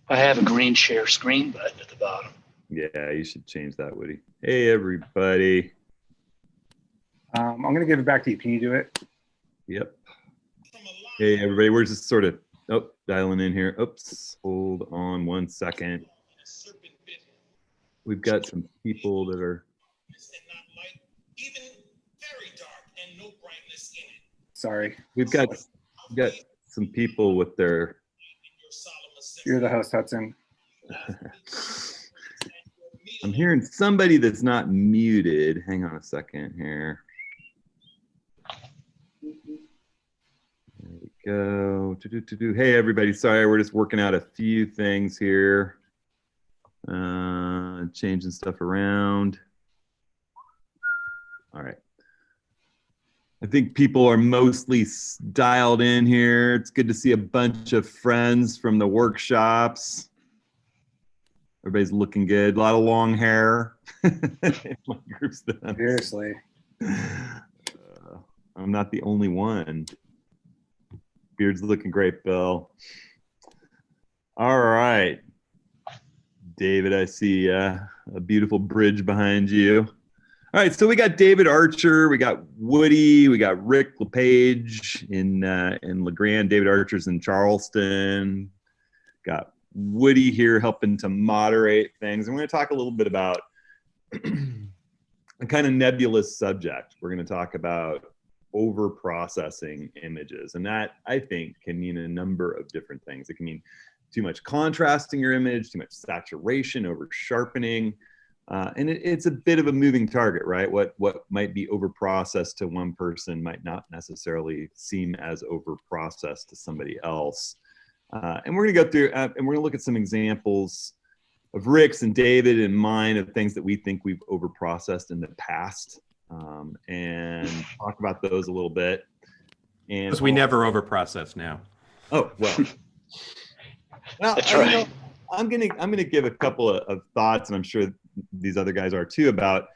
I have a green share screen button at the bottom. Yeah, you should change that, Woody. Hey, everybody. I'm going to give it back to you. Can you do it? Yep. Hey, everybody. We're just sort of dialing in here. Oops. Hold on 1 second. We've got some people that are. Sorry. We've got some people with their. You're the host, Hudson. I'm hearing somebody that's not muted. Hang on a second here. There we go. Hey, everybody. Sorry, we're just working out a few things here. Changing stuff around. All right. I think people are mostly dialed in here. It's good to see a bunch of friends from the workshops. Everybody's looking good. A lot of long hair. My group's done. Seriously. I'm not the only one. Beard's looking great, Bill. All right. David, I see a beautiful bridge behind you. All right, so we got David Archer, we got Woody, we got Rick LePage in LeGrand. David Archer's in Charleston. Got Woody here helping to moderate things. And we're going to talk a little bit about a kind of nebulous subject. We're going to talk about over-processing images. And that, I think, can mean a number of different things. It can mean too much contrast in your image, too much saturation, over-sharpening. And it's a bit of a moving target, right? What might be over-processed to one person might not necessarily seem as over-processed to somebody else. And we're going to go through, and we're going to look at some examples of Rick's and David and mine of things that we think we've over-processed in the past, and talk about those a little bit. And because we never over-process now. Oh, well. Well, That's right. You know, I'm gonna give a couple of thoughts, and I'm sure these other guys are too, about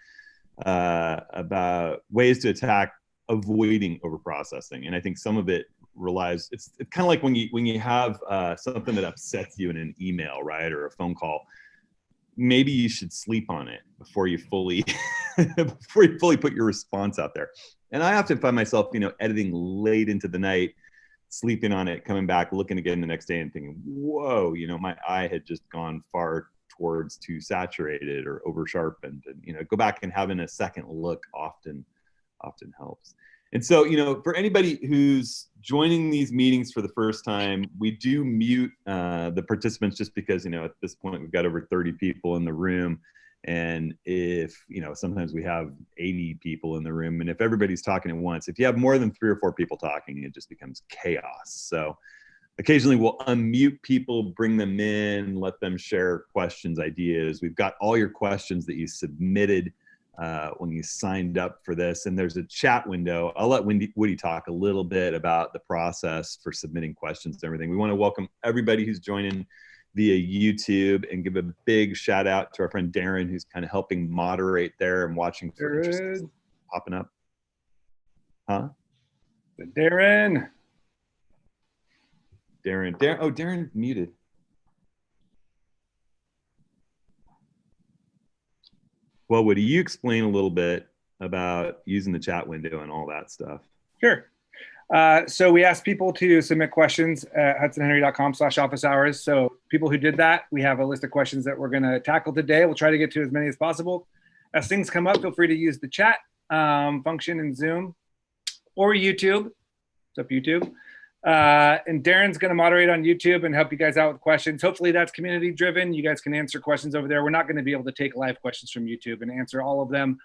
ways to attack avoiding overprocessing. And I think some of it relies. It's kind of like when you have something that upsets you in an email, right, or a phone call. Maybe you should sleep on it before you fully put your response out there. And I often find myself, editing late into the night, sleeping on it, coming back, looking again the next day and thinking, whoa, my eye had just gone far towards too saturated or over sharpened. And, go back and having a second look often helps. And so, for anybody who's joining these meetings for the first time, we do mute the participants just because, at this point we've got over 30 people in the room. And if, sometimes we have 80 people in the room, and if everybody's talking at once, if you have more than 3 or 4 people talking, it just becomes chaos. So occasionally we'll unmute people, bring them in, let them share questions, ideas. We've got all your questions that you submitted when you signed up for this. And there's a chat window. I'll let Woody talk a little bit about the process for submitting questions and everything. We want to welcome everybody who's joining via YouTube and give a big shout out to our friend Darren, who's kind of helping moderate there and watching for interesting popping up. Huh? Darren. Oh, Darren muted. Well, Woody, you explain a little bit about using the chat window and all that stuff? Sure. So we asked people to submit questions at hudsonhenry.com/office hours. So people who did that, we have a list of questions that we're going to tackle today. We'll try to get to as many as possible. As things come up, feel free to use the chat function in Zoom or YouTube. What's up, YouTube? And Darren's going to moderate on YouTube and help you guys out with questions. Hopefully that's community driven. You guys can answer questions over there. We're not going to be able to take live questions from YouTube and answer all of them,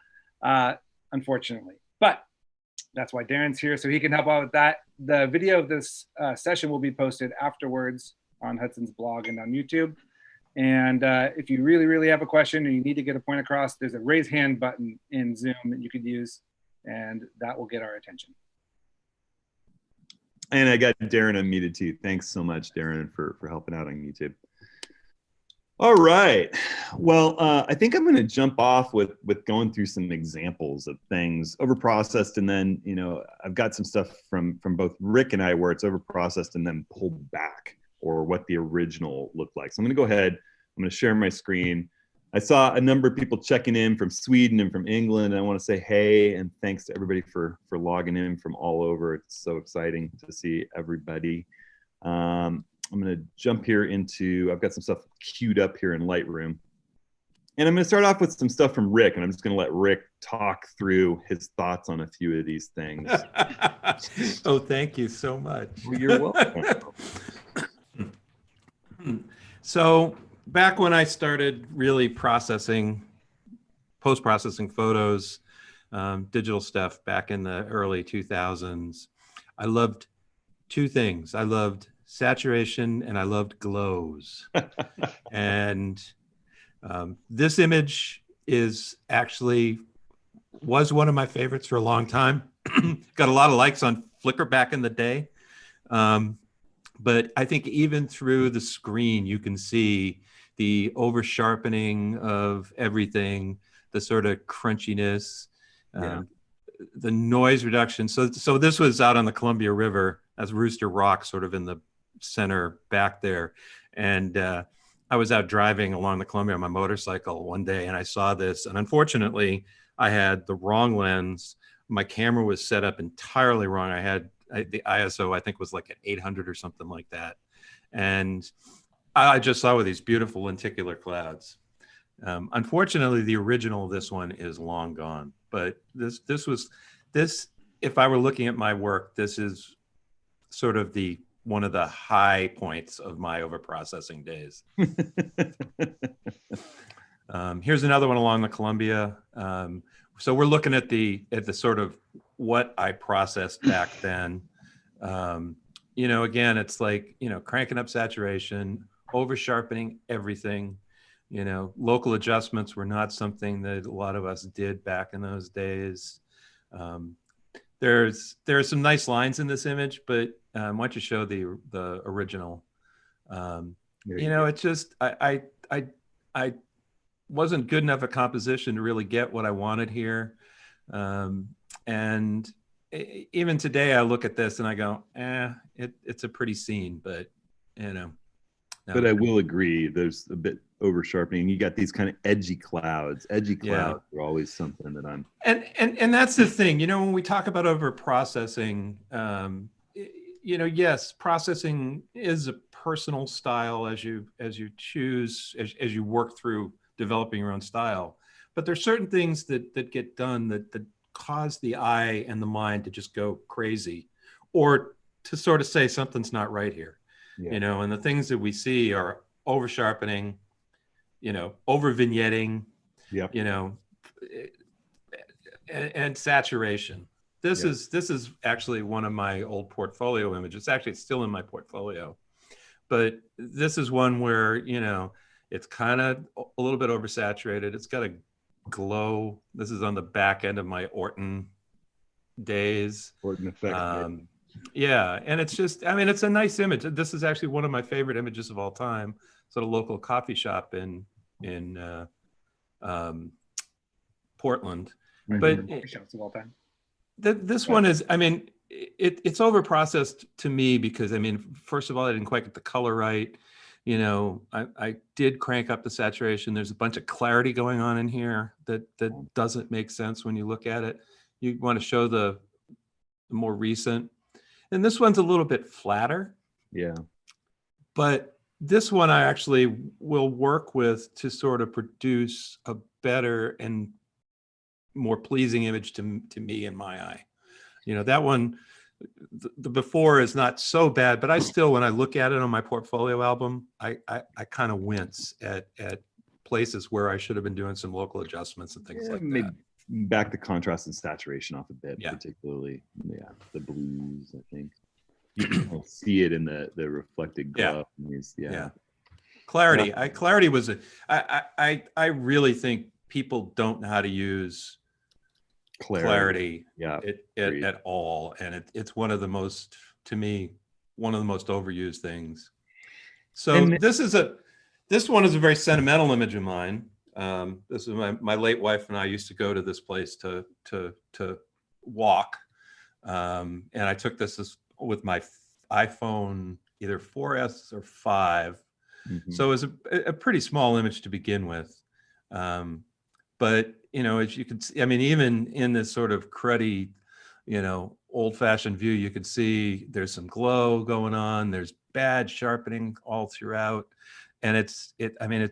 unfortunately. But that's why Darren's here, so he can help out with that. The video of this session will be posted afterwards on Hudson's blog and on YouTube. And if you really, really have a question or you need to get a point across, there's a raise hand button in Zoom that you could use, and that will get our attention. And I got Darren unmuted too. Thanks so much, Darren, for helping out on YouTube. All right. Well, I think I'm going to jump off with going through some examples of things overprocessed, and then I've got some stuff from both Rick and I where it's overprocessed and then pulled back, or what the original looked like. So I'm going to go ahead. I'm going to share my screen. I saw a number of people checking in from Sweden and from England. And I want to say hey and thanks to everybody for logging in from all over. It's so exciting to see everybody. I'm going to jump here into, I've got some stuff queued up here in Lightroom. And I'm going to start off with some stuff from Rick, and I'm just going to let Rick talk through his thoughts on a few of these things. Oh, thank you so much. Well, you're welcome. So back when I started really post-processing photos, digital stuff back in the early 2000s, I loved two things. I loved saturation and I loved glows. And this image was one of my favorites for a long time. Got a lot of likes on Flickr back in the day. But I think even through the screen, you can see the over sharpening of everything, the sort of crunchiness, the noise reduction. So this was out on the Columbia River as Rooster Rock, sort of in the center back there. And I was out driving along the Columbia on my motorcycle one day and I saw this. And unfortunately, I had the wrong lens. My camera was set up entirely wrong. The ISO, I think, was like at 800 or something like that. And I just saw with these beautiful lenticular clouds. Unfortunately, the original of this one is long gone. But this, if I were looking at my work, this is sort of one of the high points of my overprocessing days. Here's another one along the Columbia. So we're looking at the sort of what I processed back then. Again, it's like, cranking up saturation, over sharpening everything. Local adjustments were not something that a lot of us did back in those days. There are some nice lines in this image, but why don't you show the original? It's just I wasn't good enough at composition to really get what I wanted here, and even today I look at this and I go, it's a pretty scene, but no. But I will agree, there's a bit over sharpening. You got these kind of edgy clouds. Edgy clouds are always something that I'm. And that's the thing, when we talk about over processing, yes, processing is a personal style as you choose, as you work through developing your own style. But there's certain things that get done that cause the eye and the mind to just go crazy, or to sort of say something's not right here. And the things that we see are over sharpening, over vignetting, and saturation. This is actually one of my old portfolio images. Actually, it's still in my portfolio, but this is one where, it's kind of a little bit oversaturated. It's got a glow. This is on the back end of my Orton days. Orton effect. Yeah, and it's just, it's a nice image. This is actually one of my favorite images of all time. It's at a local coffee shop in Portland. But Coffee shops of all time. This one is, it's overprocessed to me because, first of all, I didn't quite get the color right. I did crank up the saturation. There's a bunch of clarity going on in here that doesn't make sense when you look at it. You want to show the more recent. And this one's a little bit flatter. Yeah. But this one I actually will work with to sort of produce a better and more pleasing image to me in my eye. That one, the before is not so bad, but I still, when I look at it on my portfolio album, I kind of wince at places where I should have been doing some local adjustments and things like maybe that. Back the contrast and saturation off a bit, Yeah. particularly the blues. I think you can see it in the reflected glow. Yeah. Clarity. Clarity was I really think people don't know how to use clarity at all, and it's one of the most, to me, one of the most overused things. So this one is a very sentimental image of mine. This is my late wife and I used to go to this place to walk, and I took this with my iPhone either 4S or 5. So it was a pretty small image to begin with. But, as you can see, I mean, even in this sort of cruddy, old-fashioned view, you can see there's some glow going on. There's bad sharpening all throughout. And it's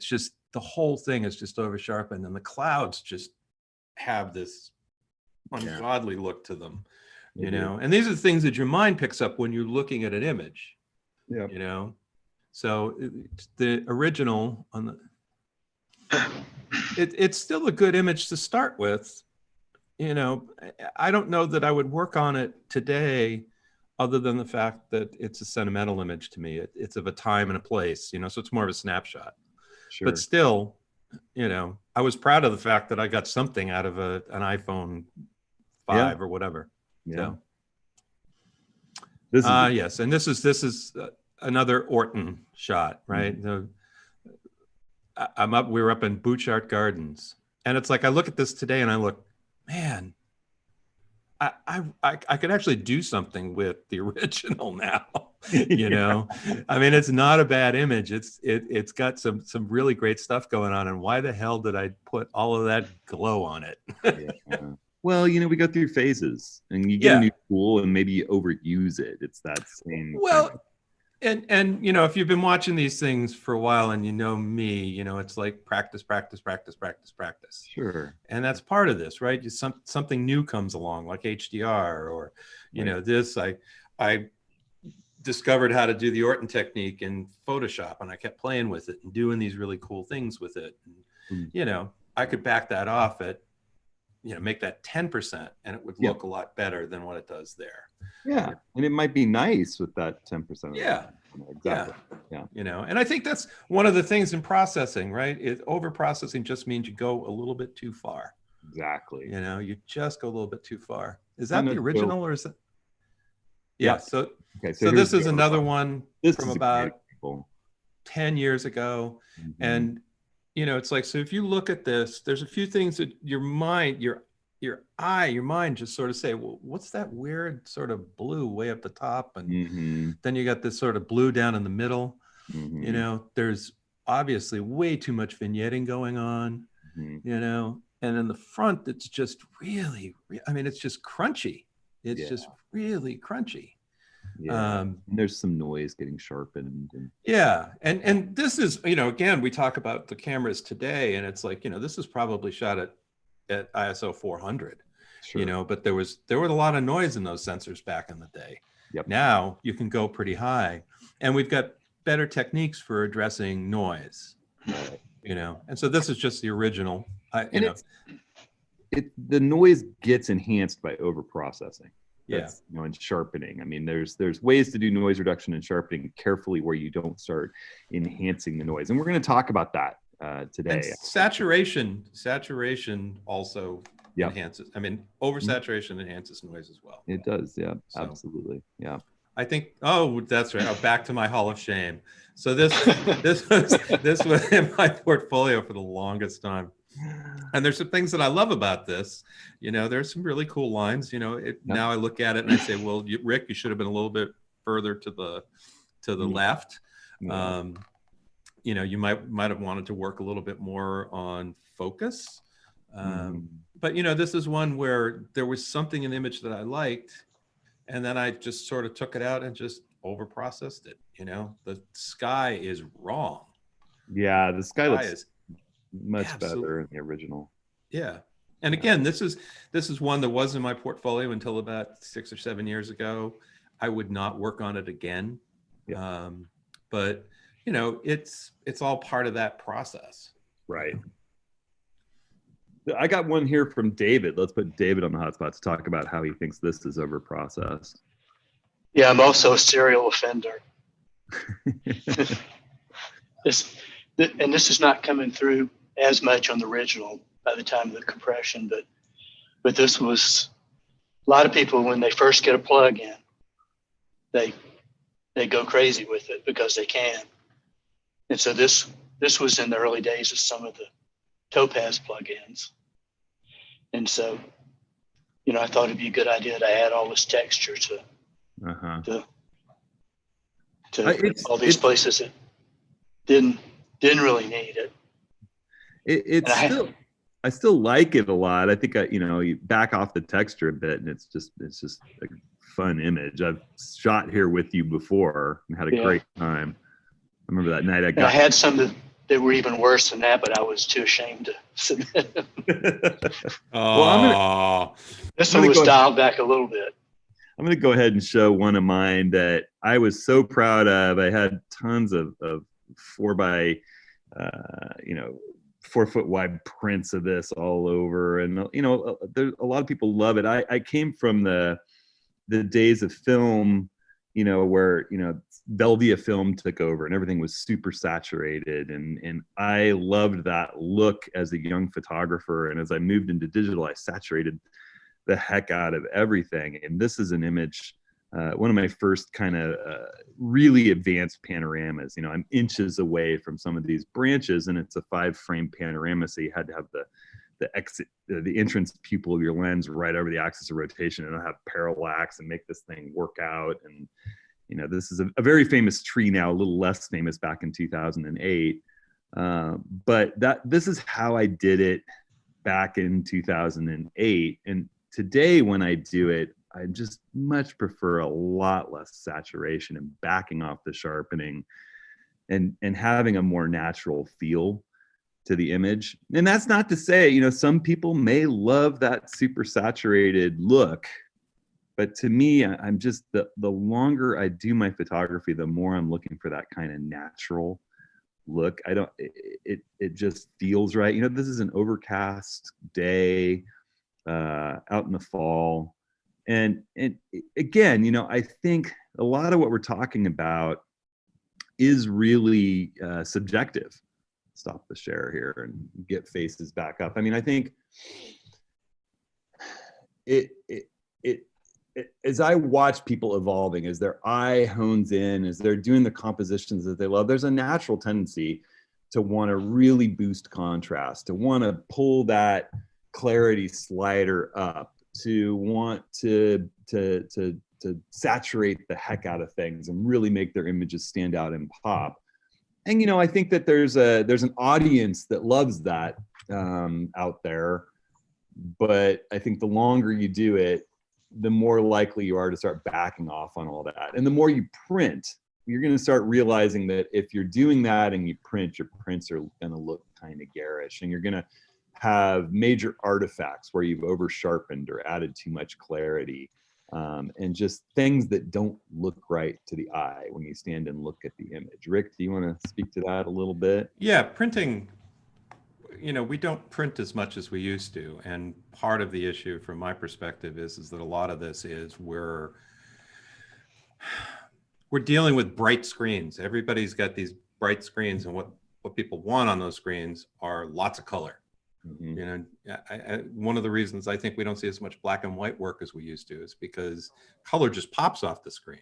just, the whole thing is just over sharpened, and the clouds just have this ungodly look to them, and these are the things that your mind picks up when you're looking at an image. So the original on it's still a good image to start with. I don't know that I would work on it today, other than the fact that it's a sentimental image to me. It's of a time and a place, so it's more of a snapshot. Sure. But still, I was proud of the fact that I got something out of an iPhone 5 or whatever. Yeah. So. Yes, and this is another Orton shot, right? We were up in Bouchard Gardens, and it's like I look at this today and I look, man, I could actually do something with the original now. I mean, it's not a bad image. It's got some really great stuff going on. And why the hell did I put all of that glow on it? Well, we go through phases, and you get a new tool and maybe you overuse it. It's that same. And if you've been watching these things for a while, and me, it's like practice. Sure. And that's part of this, right? Something new comes along, like HDR, or this. I discovered how to do the Orton technique in Photoshop, and I kept playing with it and doing these really cool things with it. And, I could back that off at, make that 10%, and it would look a lot better than what it does there. Yeah, and it might be nice with that 10%. Yeah, exactly. Yeah. And I think that's one of the things in processing, right? Over processing just means you go a little bit too far. Exactly. You just go a little bit too far. Is that the original, or is it? Yeah. So this is another one from about 10 years ago, and it's like, so if you look at this, there's a few things that your mind just sort of say, well, what's that weird sort of blue way up the top? And then you got this sort of blue down in the middle. There's obviously way too much vignetting going on, and in the front, it's just really, it's just crunchy. It's just really crunchy. And there's some noise getting sharpened. And this is, again, we talk about the cameras today, and it's like, this is probably shot at ISO 400, but there was a lot of noise in those sensors back in the day. Now you can go pretty high, and we've got better techniques for addressing noise, and so this is just the original. The noise gets enhanced by over processing. And sharpening. There's ways to do noise reduction and sharpening carefully where you don't start enhancing the noise. And we're going to talk about that today. And saturation also enhances. Oversaturation enhances noise as well. It does. Yeah, absolutely. Yeah. I think, that's right. Back to my Hall of Shame. So this was in my portfolio for the longest time. And there's some things that I love about this. There's some really cool lines. Now I look at it and I say, well, Rick, you should have been a little bit further to the left. You might have wanted to work a little bit more on focus. But this is one where there was something in the image that I liked, and then I just sort of took it out and just over processed it. The sky is wrong. Yeah, the sky looks much better in the original. Yeah. And again, this is one that was in my portfolio until about 6 or 7 years ago. I would not work on it again. But it's all part of that process. Right. I got one here from David. Let's put David on the hotspot to talk about how he thinks this is over processed. Yeah, I'm also a serial offender. This is not coming through as much on the original by the time of the compression, but this was a lot of people when they first get a plug in, they go crazy with it because they can. And so this was in the early days of some of the Topaz plugins. And so, I thought it'd be a good idea to add all this texture to to all these places that didn't really need it. I still like it a lot. I think you back off the texture a bit, and it's just a fun image. I've shot here with you before and had a great time. I remember that night I had some that were even worse than that, but I was too ashamed to submit them. Well, this one was dialed back a little bit. I'm going to go ahead and show one of mine that I was so proud of. I had tons of 4 foot wide prints of this all over, and there's a lot of people love it. I came from the days of film, where Velvia film took over and everything was super saturated, and I loved that look as a young photographer. And as I moved into digital, I saturated the heck out of everything. And this is an image, one of my first kind of really advanced panoramas. I'm inches away from some of these branches, and it's a 5-frame panorama, so you had to have the entrance pupil of your lens right over the axis of rotation, and have parallax and make this thing work out. And this is a very famous tree now, a little less famous back in 2008. But this is how I did it back in 2008. And today, when I do it, I just much prefer a lot less saturation and backing off the sharpening and having a more natural feel to the image. And that's not to say, some people may love that super saturated look, but to me, I'm just, the longer I do my photography, the more I'm looking for that kind of natural look. It just feels right. This is an overcast day out in the fall. And again, I think a lot of what we're talking about is really subjective. Stop the share here and get faces back up. I mean, I think as I watch people evolving, as their eye hones in, as they're doing the compositions that they love, there's a natural tendency to want to really boost contrast, to want to pull that clarity slider up, to want to saturate the heck out of things and really make their images stand out and pop. And I think that there's an audience that loves that out there, but I think the longer you do it, the more likely you are to start backing off on all that. And the more you print, you're going to start realizing that if you're doing that and you print, your prints are going to look kind of garish, and you're going to have major artifacts where you've over sharpened or added too much clarity, and just things that don't look right to the eye when you stand and look at the image. Rick, do you want to speak to that a little bit? Yeah, printing, we don't print as much as we used to. And part of the issue from my perspective is that a lot of this is we're dealing with bright screens. Everybody's got these bright screens, and what people want on those screens are lots of color. One of the reasons I think we don't see as much black and white work as we used to is because color just pops off the screen.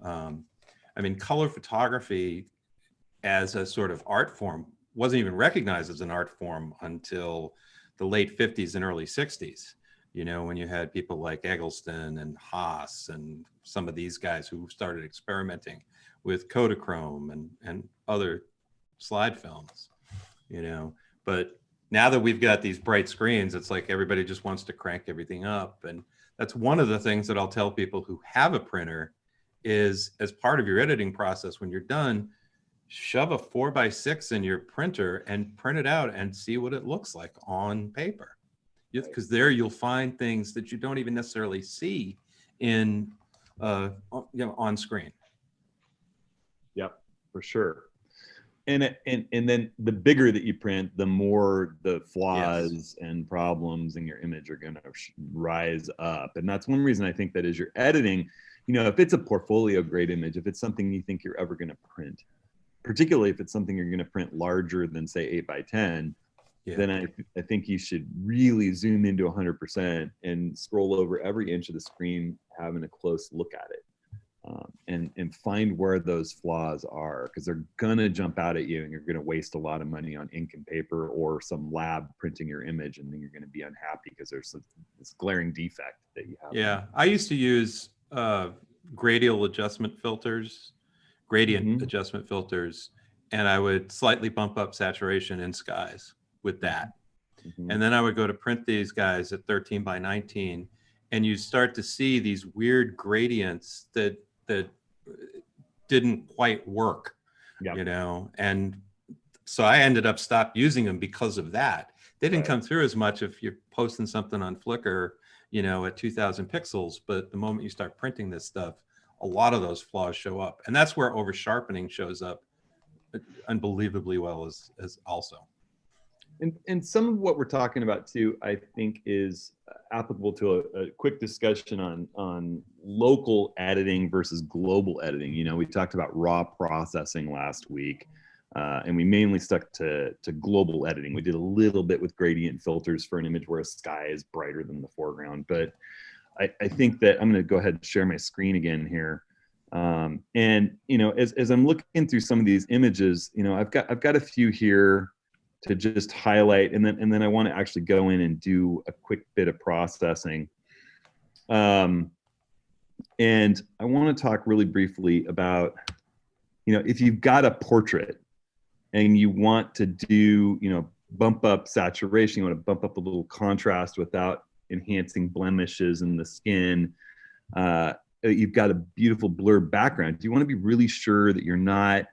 I mean, color photography as a sort of art form wasn't even recognized as an art form until the late 50s and early 60s. When you had people like Eggleston and Haas and some of these guys who started experimenting with Kodachrome and other slide films, But now that we've got these bright screens, it's like everybody just wants to crank everything up. And that's one of the things that I'll tell people who have a printer is, as part of your editing process, when you're done, shove a 4x6 in your printer and print it out and see what it looks like on paper. Because there you'll find things that you don't even necessarily see in on screen. Yep, for sure. And then the bigger that you print, the more the flaws and problems in your image are going to rise up. And that's one reason I think that as you're editing, if it's a portfolio grade image, if it's something you think you're ever going to print, particularly if it's something you're going to print larger than say 8x10, then I think you should really zoom into 100% and scroll over every inch of the screen, having a close look at it. And find where those flaws are, because they're gonna jump out at you, and you're gonna waste a lot of money on ink and paper or some lab printing your image, and then you're gonna be unhappy because there's this glaring defect that you have. Yeah, I used to use gradient adjustment filters, Mhm. and I would slightly bump up saturation in skies with that. Mhm. And then I would go to print these guys at 13 by 19, and you start to see these weird gradients that didn't quite work, Yep. you know. And so I ended up stopped using them because of that. They didn't Right. come through as much if you're posting something on Flickr, you know, at 2000 pixels. But the moment you start printing this stuff, a lot of those flaws show up. And that's where over sharpening shows up unbelievably well as also. And some of what we're talking about too, I think, is applicable to a quick discussion on local editing versus global editing. You know, we talked about raw processing last week, and we mainly stuck to global editing. We did a little bit with gradient filters for an image where a sky is brighter than the foreground. But I think that I'm going to go ahead and share my screen again here. And you know, as I'm looking through some of these images, you know, I've got a few here to just highlight, and then I want to actually go in and do a quick bit of processing. And I want to talk really briefly about, you know, if you've got a portrait and you want to do, you know, bump up saturation, you want to bump up a little contrast without enhancing blemishes in the skin. You've got a beautiful blurred background. Do you want to be really sure that you're not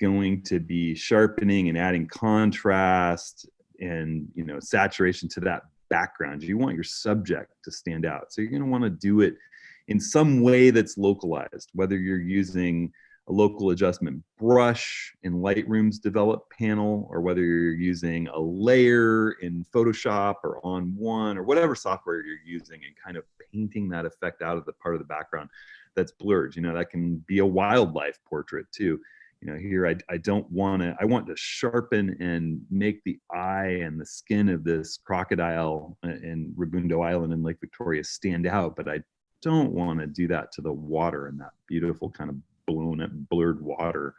going to be sharpening and adding contrast and, you know, saturation to that background? You want your subject to stand out. So you're going to want to do it in some way that's localized, whether you're using a local adjustment brush in Lightroom's develop panel, or whether you're using a layer in Photoshop or on one or whatever software you're using, and kind of painting that effect out of the part of the background that's blurred. You know, that can be a wildlife portrait too. You know, here I want to sharpen and make the eye and the skin of this crocodile in Rabundo Island in Lake Victoria stand out, but I don't want to do that to the water and that beautiful kind of blown up, blurred water.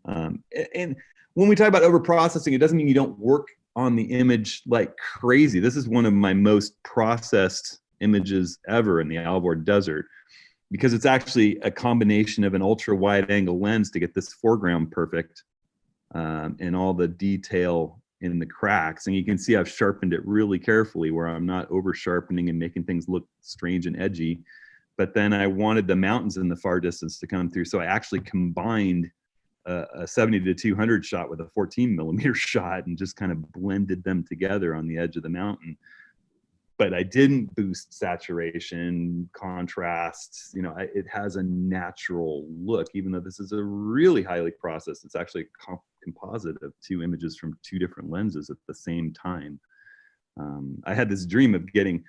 And when we talk about over processing, it doesn't mean you don't work on the image like crazy. This is one of my most processed images ever in the Alvord Desert, because it's actually a combination of an ultra wide angle lens to get this foreground perfect, and all the detail in the cracks. And you can see I've sharpened it really carefully, where I'm not over sharpening and making things look strange and edgy. But then I wanted the mountains in the far distance to come through. So I actually combined a 70 to 200 shot with a 14 millimeter shot and just kind of blended them together on the edge of the mountain. But I didn't boost saturation, contrast. You know, it has a natural look, even though this is a really highly processed. It's actually a composite of two images from two different lenses at the same time. I had this dream of getting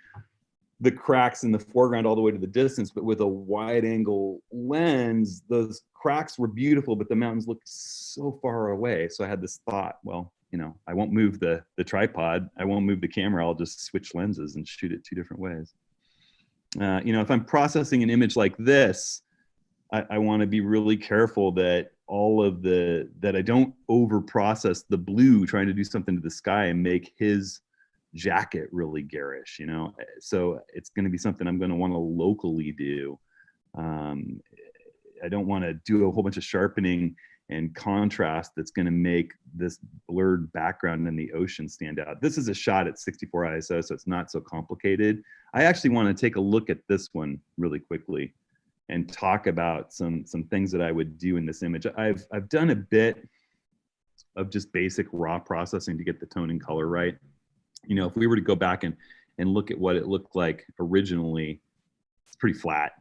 the cracks in the foreground all the way to the distance, but with a wide angle lens, those cracks were beautiful, but the mountains looked so far away. So I had this thought, well, you know, I won't move the tripod. I won't move the camera. I'll just switch lenses and shoot it two different ways. You know, if I'm processing an image like this, I want to be really careful that that I don't over process the blue trying to do something to the sky and make his jacket really garish, you know. So it's going to be something I'm going to want to locally do. I don't want to do a whole bunch of sharpening and contrast that's going to make this blurred background in the ocean stand out. This is a shot at 64 ISO, so it's not so complicated. I actually want to take a look at this one really quickly and talk about some things that I would do in this image. I've done a bit of just basic raw processing to get the tone and color right. You know, if we were to go back and look at what it looked like originally, it's pretty flat.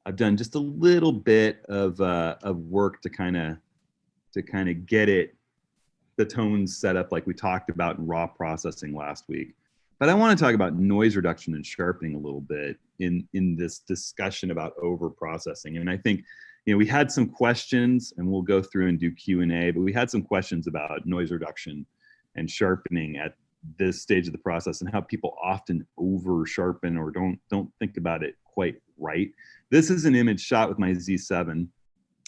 I've done just a little bit of work to kind of get the tones set up like we talked about in raw processing last week. But I want to talk about noise reduction and sharpening a little bit in this discussion about over processing. And I think, you know, we had some questions, and we'll go through and do Q&A, but we had some questions about noise reduction and sharpening at this stage of the process, and how people often over sharpen or don't think about it quite right. This is an image shot with my Z7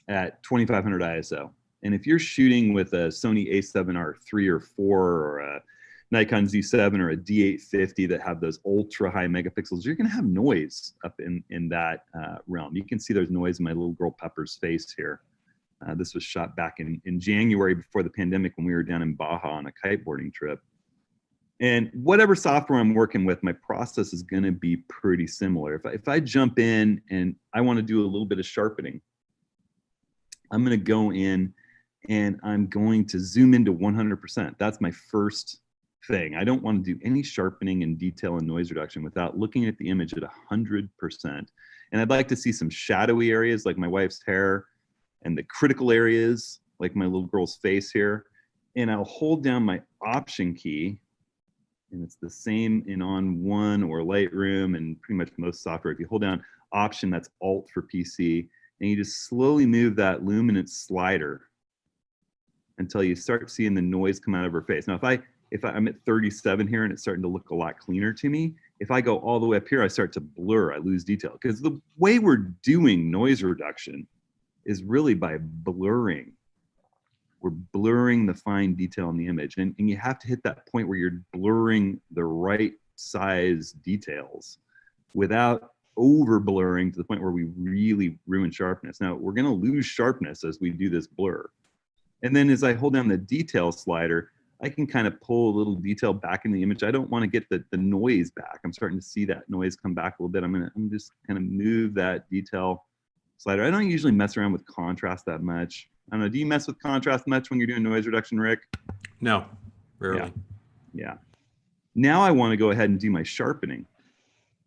at 2500 ISO. And if you're shooting with a Sony A7R III or 4 or a Nikon Z7 or a D850 that have those ultra high megapixels, you're going to have noise up in that realm. You can see there's noise in my little girl Pepper's face here. This was shot back in January before the pandemic when we were down in Baja on a kiteboarding trip. And whatever software I'm working with, my process is going to be pretty similar. If I jump in and I want to do a little bit of sharpening, I'm going to go in and I'm going to zoom into 100%. That's my first thing. I don't want to do any sharpening and detail and noise reduction without looking at the image at 100%. And I'd like to see some shadowy areas like my wife's hair and the critical areas like my little girl's face here. And I'll hold down my Option key, and it's the same in On1 or Lightroom and pretty much most software. If you hold down Option, that's Alt for PC, and you just slowly move that luminance slider until you start seeing the noise come out of her face. Now, if I'm at 37 here and it's starting to look a lot cleaner to me, if I go all the way up here, I start to blur, I lose detail. Because the way we're doing noise reduction is really by blurring. We're blurring the fine detail in the image. And you have to hit that point where you're blurring the right size details without over blurring to the point where we really ruin sharpness. Now, we're gonna lose sharpness as we do this blur. And then as I hold down the detail slider, I can kind of pull a little detail back in the image. I don't want to get the noise back. I'm starting to see that noise come back a little bit. I'm just kind of move that detail slider. I don't usually mess around with contrast that much. I don't know. Do you mess with contrast much when you're doing noise reduction, Rick? No, rarely. Yeah. Now I want to go ahead and do my sharpening.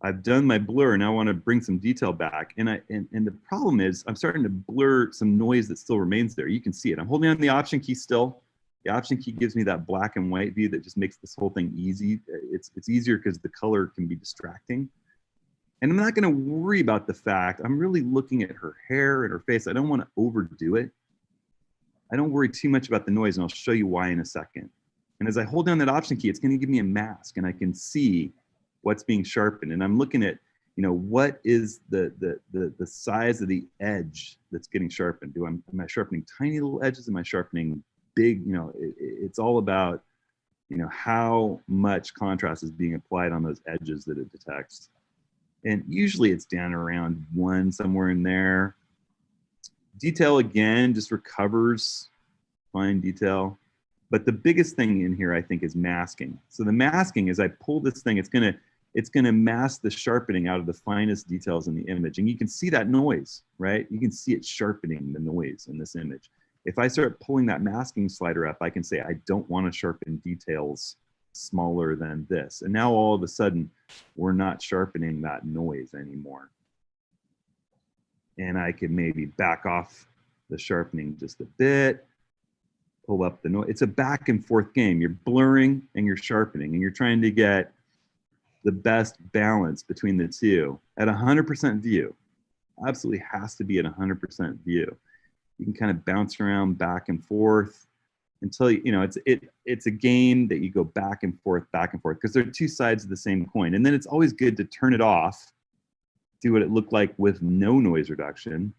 I've done my blur. Now I want to bring some detail back. And the problem is I'm starting to blur some noise that still remains there. You can see it. I'm holding on the Option key still. The Option key gives me that black and white view that just makes this whole thing easy. It's easier because the color can be distracting. And I'm not going to worry about the fact, I'm really looking at her hair and her face. I don't want to overdo it. I don't worry too much about the noise, and I'll show you why in a second. And as I hold down that Option key, it's going to give me a mask, and I can see what's being sharpened. And I'm looking at, what is the size of the edge that's getting sharpened? Am I sharpening tiny little edges? Am I sharpening big? It's all about, how much contrast is being applied on those edges that it detects. And usually it's down around 1, somewhere in there. Detail, again, just recovers fine detail. But the biggest thing in here, I think, is masking. So the masking, as I pull this thing, it's gonna mask the sharpening out of the finest details in the image. And you can see that noise, right? You can see it sharpening the noise in this image. If I start pulling that masking slider up, I can say, I don't want to sharpen details smaller than this. And now all of a sudden, we're not sharpening that noise anymore. And I can maybe back off the sharpening just a bit, pull up the noise. It's a back and forth game. You're blurring and you're sharpening, and you're trying to get the best balance between the two at 100% view. Absolutely has to be at 100% view. You can kind of bounce around back and forth until it's a game that you go back and forth because they're two sides of the same coin. And then it's always good to turn it off, do what it looked like with no noise reduction,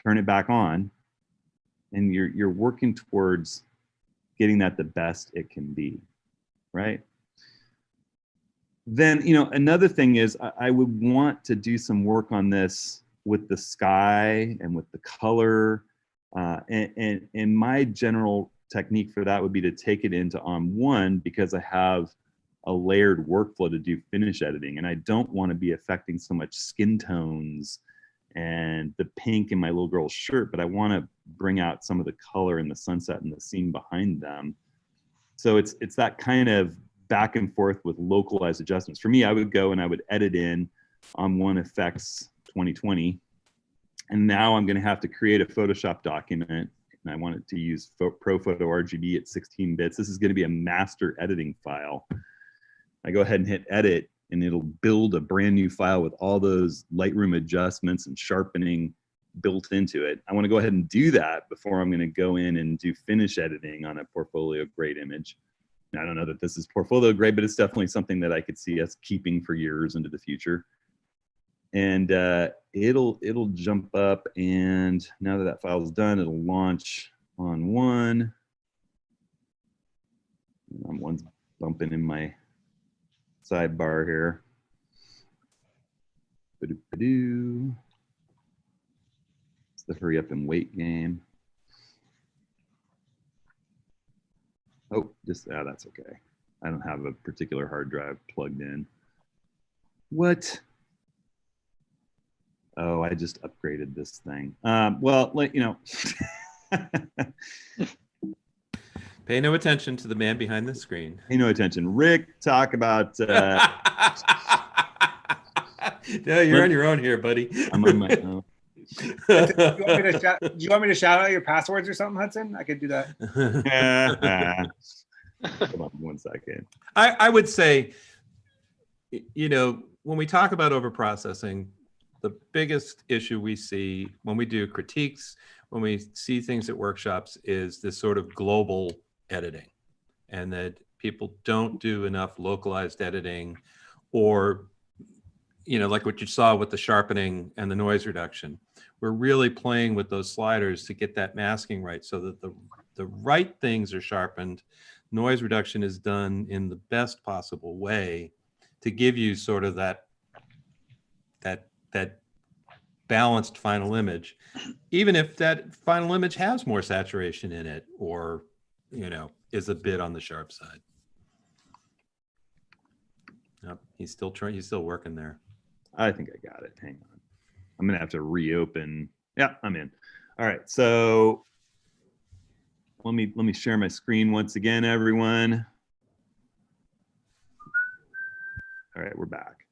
turn it back on, and you're working towards getting that the best it can be, right? Then, another thing is I would want to do some work on this with the sky and with the color. And my general technique for that would be to take it into On1 because I have a layered workflow to do finish editing, and I don't want to be affecting so much skin tones and the pink in my little girl's shirt, but I want to bring out some of the color in the sunset and the scene behind them. So it's that kind of back and forth with localized adjustments. For me, I would go and I would edit in On1 Effects 2020, and now I'm going to have to create a Photoshop document, and I want it to use Pro Photo RGB at 16 bits. This is going to be a master editing file. I go ahead and hit edit, and it'll build a brand new file with all those Lightroom adjustments and sharpening built into it. I want to go ahead and do that before I'm going to go in and do finish editing on a portfolio grade image. And I don't know that this is portfolio grade, but it's definitely something that I could see us keeping for years into the future. And it'll jump up, and now that file is done, it'll launch On1. On1's bumping in my sidebar here. Ba-do-ba-do. It's the hurry up and wait game. Oh, that's okay. I don't have a particular hard drive plugged in. What? Oh, I just upgraded this thing. Well, you know. Pay no attention to the man behind the screen. Pay no attention. Rick, talk about. No, you're on your own here, buddy. I'm on my own. Do you want me to shout out your passwords or something, Hudson? I could do that. Hold on 1 second. I would say, you know, when we talk about overprocessing, the biggest issue we see when we do critiques, when we see things at workshops, is this sort of global editing, and that people don't do enough localized editing, or, you know, like what you saw with the sharpening and the noise reduction. We're really playing with those sliders to get that masking right, so that the right things are sharpened. Noise reduction is done in the best possible way to give you sort of that balanced final image, even if that final image has more saturation in it, or, you know, is a bit on the sharp side. Yep, he's still working there. I think I got it. Hang on. I'm gonna have to reopen. Yeah, I'm in. All right, so let me share my screen once again, everyone. All right, we're back.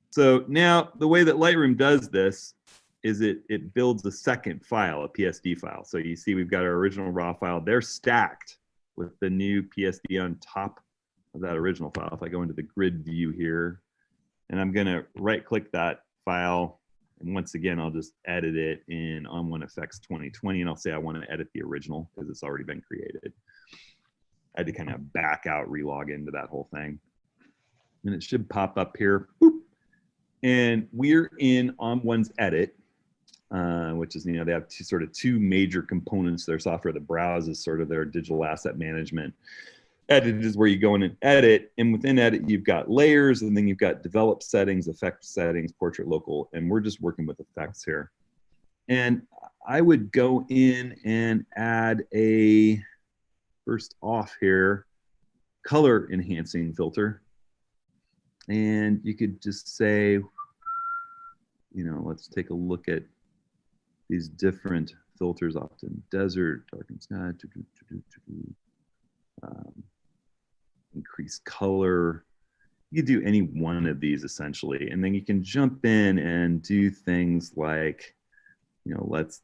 So now the way that Lightroom does this is it builds a second file, a PSD file. So you see we've got our original raw file. They're stacked with the new PSD on top of that original file. If I go into the grid view here, and I'm gonna right click that file, and once again, I'll just edit it in On1 Effects 2020, and I'll say I want to edit the original because it's already been created. I had to kind of back out, relog into that whole thing. And it should pop up here. Boop. And we're in On1's edit, which is, you know, they have two major components to their software. The browse is sort of their digital asset management. Edit is where you go in and edit. And within edit, you've got layers, and then you've got develop settings, effect settings, portrait local. And we're just working with effects here. And I would go in and add a, first off here, color enhancing filter. And you could just say, you know, let's take a look at these different filters, often desert, darkened sky, increase color. You do any one of these essentially, and then you can jump in and do things like, you know, let's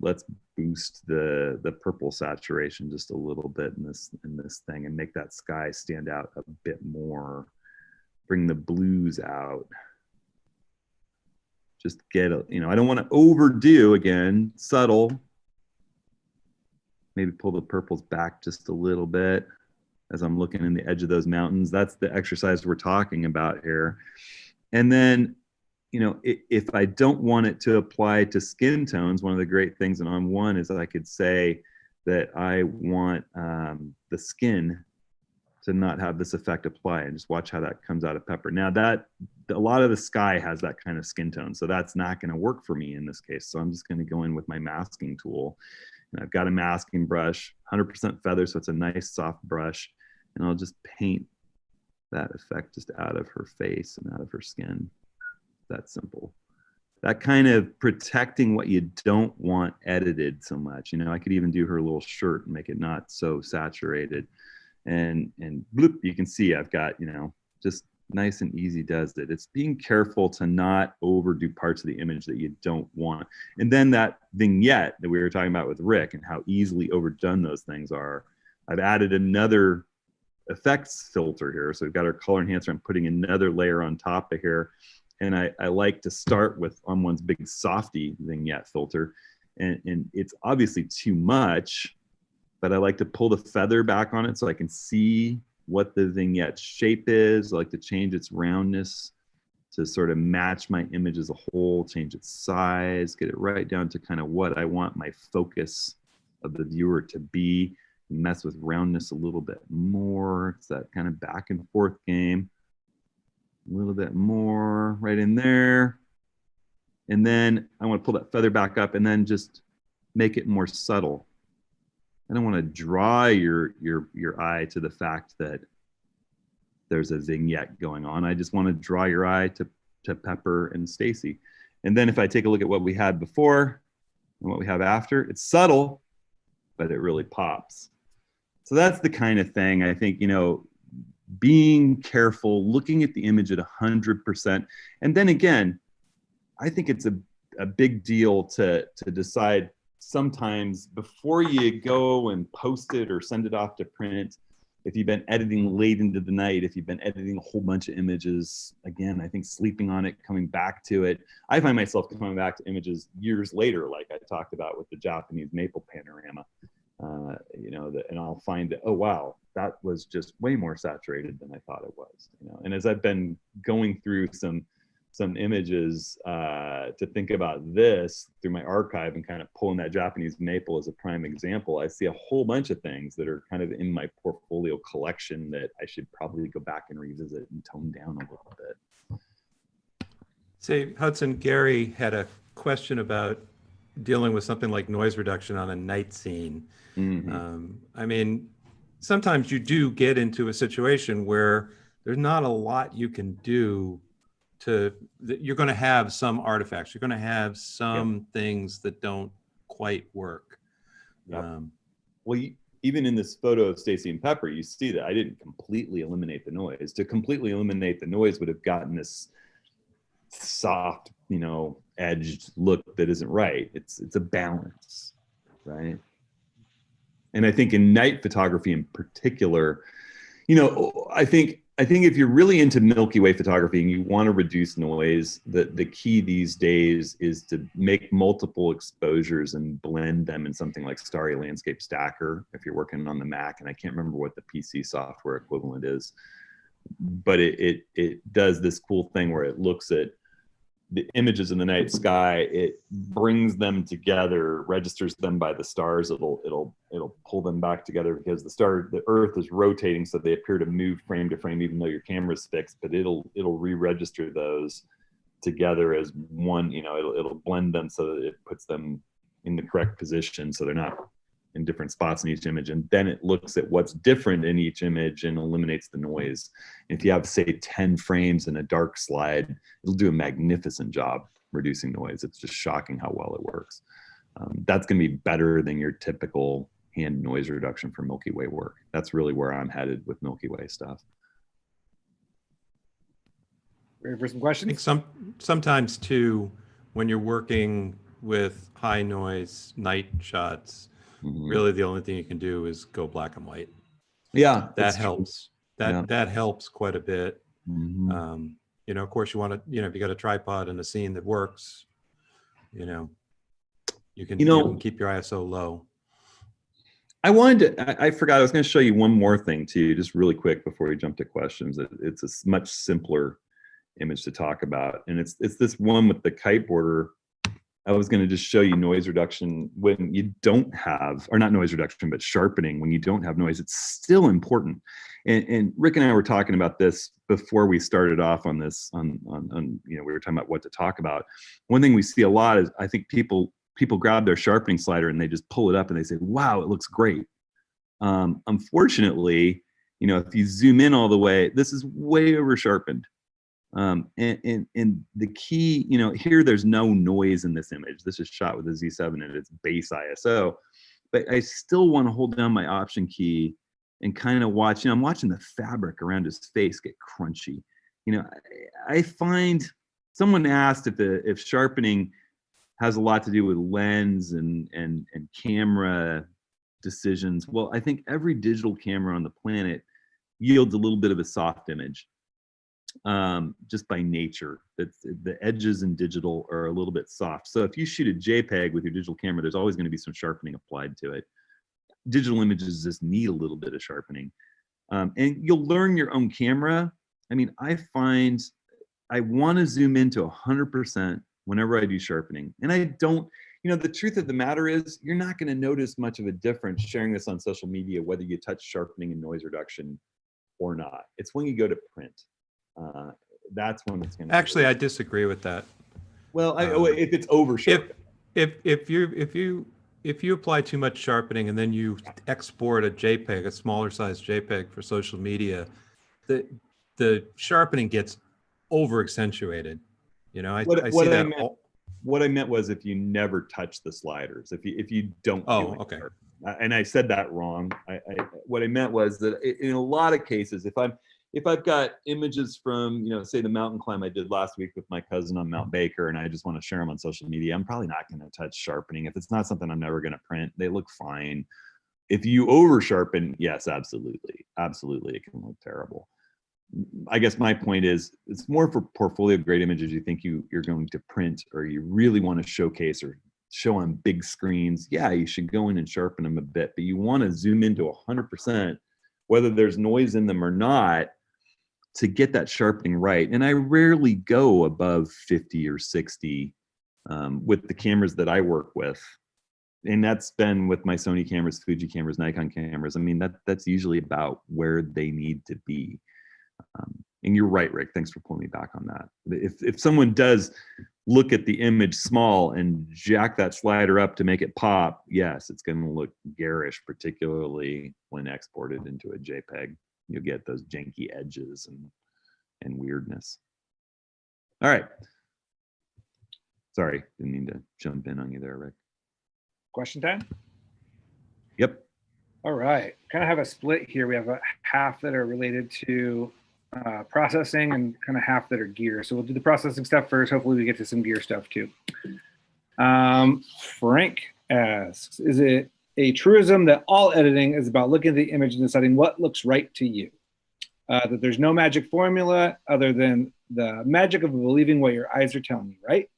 boost the purple saturation just a little bit in this thing, and make that sky stand out a bit more. Bring the blues out. Just get a, you know, I don't want to overdo, again, subtle. Maybe pull the purples back just a little bit as I'm looking in the edge of those mountains. That's the exercise we're talking about here. And then, you know, if I don't want it to apply to skin tones, one of the great things in On1 is that I could say that I want the skin to not have this effect apply, and just watch how that comes out of Pepper. Now that a lot of the sky has that kind of skin tone, so that's not going to work for me in this case. So I'm just going to go in with my masking tool, and I've got a masking brush, 100% feather, so it's a nice soft brush, and I'll just paint that effect just out of her face and out of her skin. That simple. That kind of protecting what you don't want edited so much. You know, I could even do her little shirt and make it not so saturated. And bloop, you can see I've got, you know, just nice and easy does it. It's being careful to not overdo parts of the image that you don't want. And then that vignette that we were talking about with Rick and how easily overdone those things are, I've added another effects filter here. So we've got our color enhancer. I'm putting another layer on top of here. And I like to start with On1's big softy vignette filter. And it's obviously too much, but I like to pull the feather back on it so I can see what the vignette shape is. I like to change its roundness to sort of match my image as a whole, change its size, get it right down to kind of what I want my focus of the viewer to be. mess with roundness a little bit more. It's that kind of back and forth game. A little bit more right in there. And then I want to pull that feather back up and then just make it more subtle. I don't want to draw your eye to the fact that there's a vignette going on. I just want to draw your eye to Pepper and Stacy. And then if I take a look at what we had before and what we have after, it's subtle, but it really pops. So that's the kind of thing I think, you know, being careful, looking at the image at 100%. And then again, I think it's a big deal to decide sometimes before you go and post it or send it off to print, if you've been editing late into the night, if you've been editing a whole bunch of images, again, I think sleeping on it, coming back to it. I find myself coming back to images years later, like I talked about with the Japanese maple panorama, you know, and I'll find that, oh, wow, that was just way more saturated than I thought it was, you know. And as I've been going through some images to think about this through my archive and kind of pulling that Japanese maple as a prime example, I see a whole bunch of things that are kind of in my portfolio collection that I should probably go back and revisit and tone down a little bit. Say, Hudson, Gary had a question about dealing with something like noise reduction on a night scene. Mm-hmm. I mean, sometimes you do get into a situation where there's not a lot you can do you're going to have some artifacts. You're going to have some things that don't quite work. Yep. Well, even in this photo of Stacy and Pepper, you see that I didn't completely eliminate the noise. To completely eliminate the noise would have gotten this soft, you know, edged look that isn't right. It's a balance, right? And I think in night photography in particular, you know, I think if you're really into Milky Way photography and you want to reduce noise, the key these days is to make multiple exposures and blend them in something like Starry Landscape Stacker if you're working on the Mac, and I can't remember what the PC software equivalent is, but it does this cool thing where it looks at the images in the night sky, it brings them together, registers them by the stars. It'll pull them back together because the Earth is rotating, so they appear to move frame to frame, even though your camera's fixed. But it'll re-register those together as one. You know, it'll blend them so that it puts them in the correct position, so they're not in different spots in each image, and then it looks at what's different in each image and eliminates the noise. If you have, say, 10 frames in a dark slide, it'll do a magnificent job reducing noise. It's just shocking how well it works. That's going to be better than your typical hand noise reduction for Milky Way work. That's really where I'm headed with Milky Way stuff. Ready for some questions? I think sometimes too, when you're working with high noise night shots, really the only thing you can do is go black and white. Yeah, that helps. That helps quite a bit. You know, of course, you want to, you know, if you got a tripod and a scene that works, you know, you can keep your ISO low. I forgot, I was going to show you one more thing too, just really quick before we jump to questions. It's a much simpler image to talk about, and it's this one with the kite border. I was going to just show you noise reduction when you don't have, or not noise reduction, but sharpening when you don't have noise. It's still important. And Rick and I were talking about this before we started off on this, on you know, we were talking about what to talk about. One thing we see a lot is I think people grab their sharpening slider and they just pull it up and they say, wow, it looks great. Unfortunately, you know, if you zoom in all the way, this is way over sharpened. And the key, you know, here there's no noise in this image. This is shot with a Z7 at its base ISO, but I still want to hold down my option key and kind of watch, you know, I'm watching the fabric around his face get crunchy. You know, I find someone asked if sharpening has a lot to do with lens and camera decisions. Well, I think every digital camera on the planet yields a little bit of a soft image. Just by nature, the edges in digital are a little bit soft. So if you shoot a JPEG with your digital camera, there's always going to be some sharpening applied to it. Digital images just need a little bit of sharpening. And you'll learn your own camera. I mean, I find I want to zoom into 100% whenever I do sharpening. And I don't, the truth of the matter is you're not going to notice much of a difference sharing this on social media, whether you touch sharpening and noise reduction or not. It's when you go to print. That's when it's going to. Actually, I disagree with that. Well, if it's over sharpened. If you apply too much sharpening and then you export a JPEG, a smaller size JPEG for social media, the sharpening gets over accentuated. I see that. What I meant was if you never touch the sliders, if you don't. Oh, okay. And I said that wrong. What I meant was that in a lot of cases, if I've got images from, say the mountain climb I did last week with my cousin on Mount Baker, and I just want to share them on social media, I'm probably not going to touch sharpening. If it's not something I'm never going to print, they look fine. If you over sharpen, yes, absolutely, it can look terrible. I guess my point is it's more for portfolio grade images you think you're going to print or you really want to showcase or show on big screens. Yeah, you should go in and sharpen them a bit, but you want to zoom into 100%, whether there's noise in them or not, to get that sharpening right. And I rarely go above 50 or 60 with the cameras that I work with. And that's been with my Sony cameras, Fuji cameras, Nikon cameras. I mean, that's usually about where they need to be. And you're right, Rick. Thanks for pulling me back on that. If someone does look at the image small and jack that slider up to make it pop, yes, it's going to look garish, particularly when exported into a JPEG. You'll get those janky edges and weirdness. All right. Sorry, didn't mean to jump in on you there, Rick. Question time? Yep. All right. Kind of have a split here. We have a half that are related to processing and kind of half that are gear. So we'll do the processing stuff first. Hopefully we get to some gear stuff too. Frank asks, is it a truism that all editing is about looking at the image and deciding what looks right to you? That there's no magic formula other than the magic of believing what your eyes are telling you, right?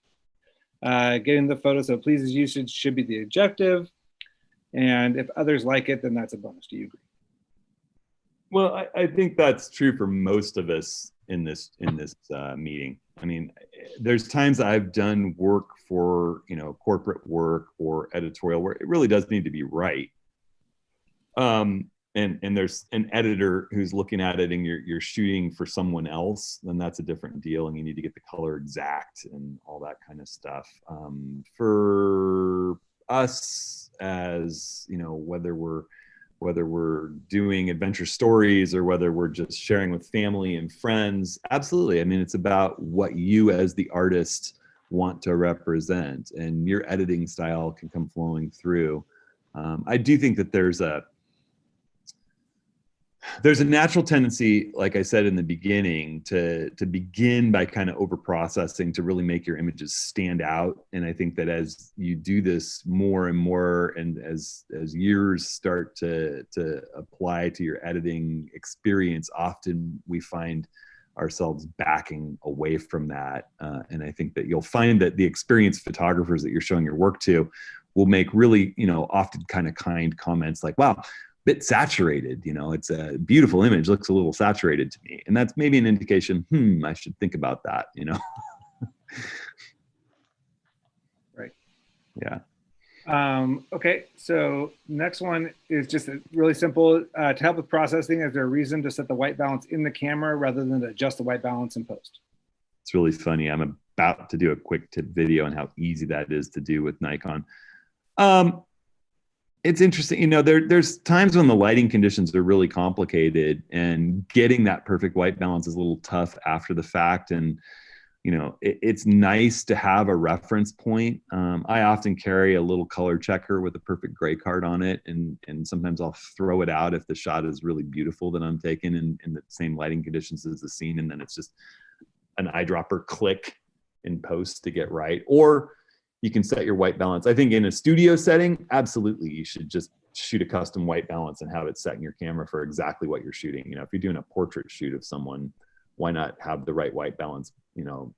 Getting the photo so it pleases you should be the objective. And if others like it, then that's a bonus. Do you agree? Well, I think that's true for most of us in this meeting. I mean, there's times I've done work for, corporate work or editorial where it really does need to be right. And there's an editor who's looking at it and you're shooting for someone else, then that's a different deal. And you need to get the color exact and all that kind of stuff. For us as, whether we're doing adventure stories or whether we're just sharing with family and friends, absolutely. I mean, it's about what you as the artist want to represent, and your editing style can come flowing through. I do think that there's a natural tendency, like I said in the beginning, to begin by kind of over processing to really make your images stand out. And I think that as you do this more and more, and as years start to apply to your editing experience, often we find ourselves backing away from that. And I think that you'll find that the experienced photographers that you're showing your work to will make really, often kind of kind comments like, wow, bit saturated, it's a beautiful image, looks a little saturated to me. And that's maybe an indication, I should think about that, Right. Yeah. Okay, so next one is just really simple. To help with processing, is there a reason to set the white balance in the camera rather than to adjust the white balance in post? It's really funny. I'm about to do a quick tip video on how easy that is to do with Nikon. It's interesting, there's times when the lighting conditions are really complicated and getting that perfect white balance is a little tough after the fact. And, it's nice to have a reference point. I often carry a little color checker with a perfect gray card on it. And sometimes I'll throw it out if the shot is really beautiful that I'm taking in the same lighting conditions as the scene. And then it's just an eyedropper click in post to get right. Or you can set your white balance. I think in a studio setting, absolutely, you should just shoot a custom white balance and have it set in your camera for exactly what you're shooting. If you're doing a portrait shoot of someone, why not have the right white balance,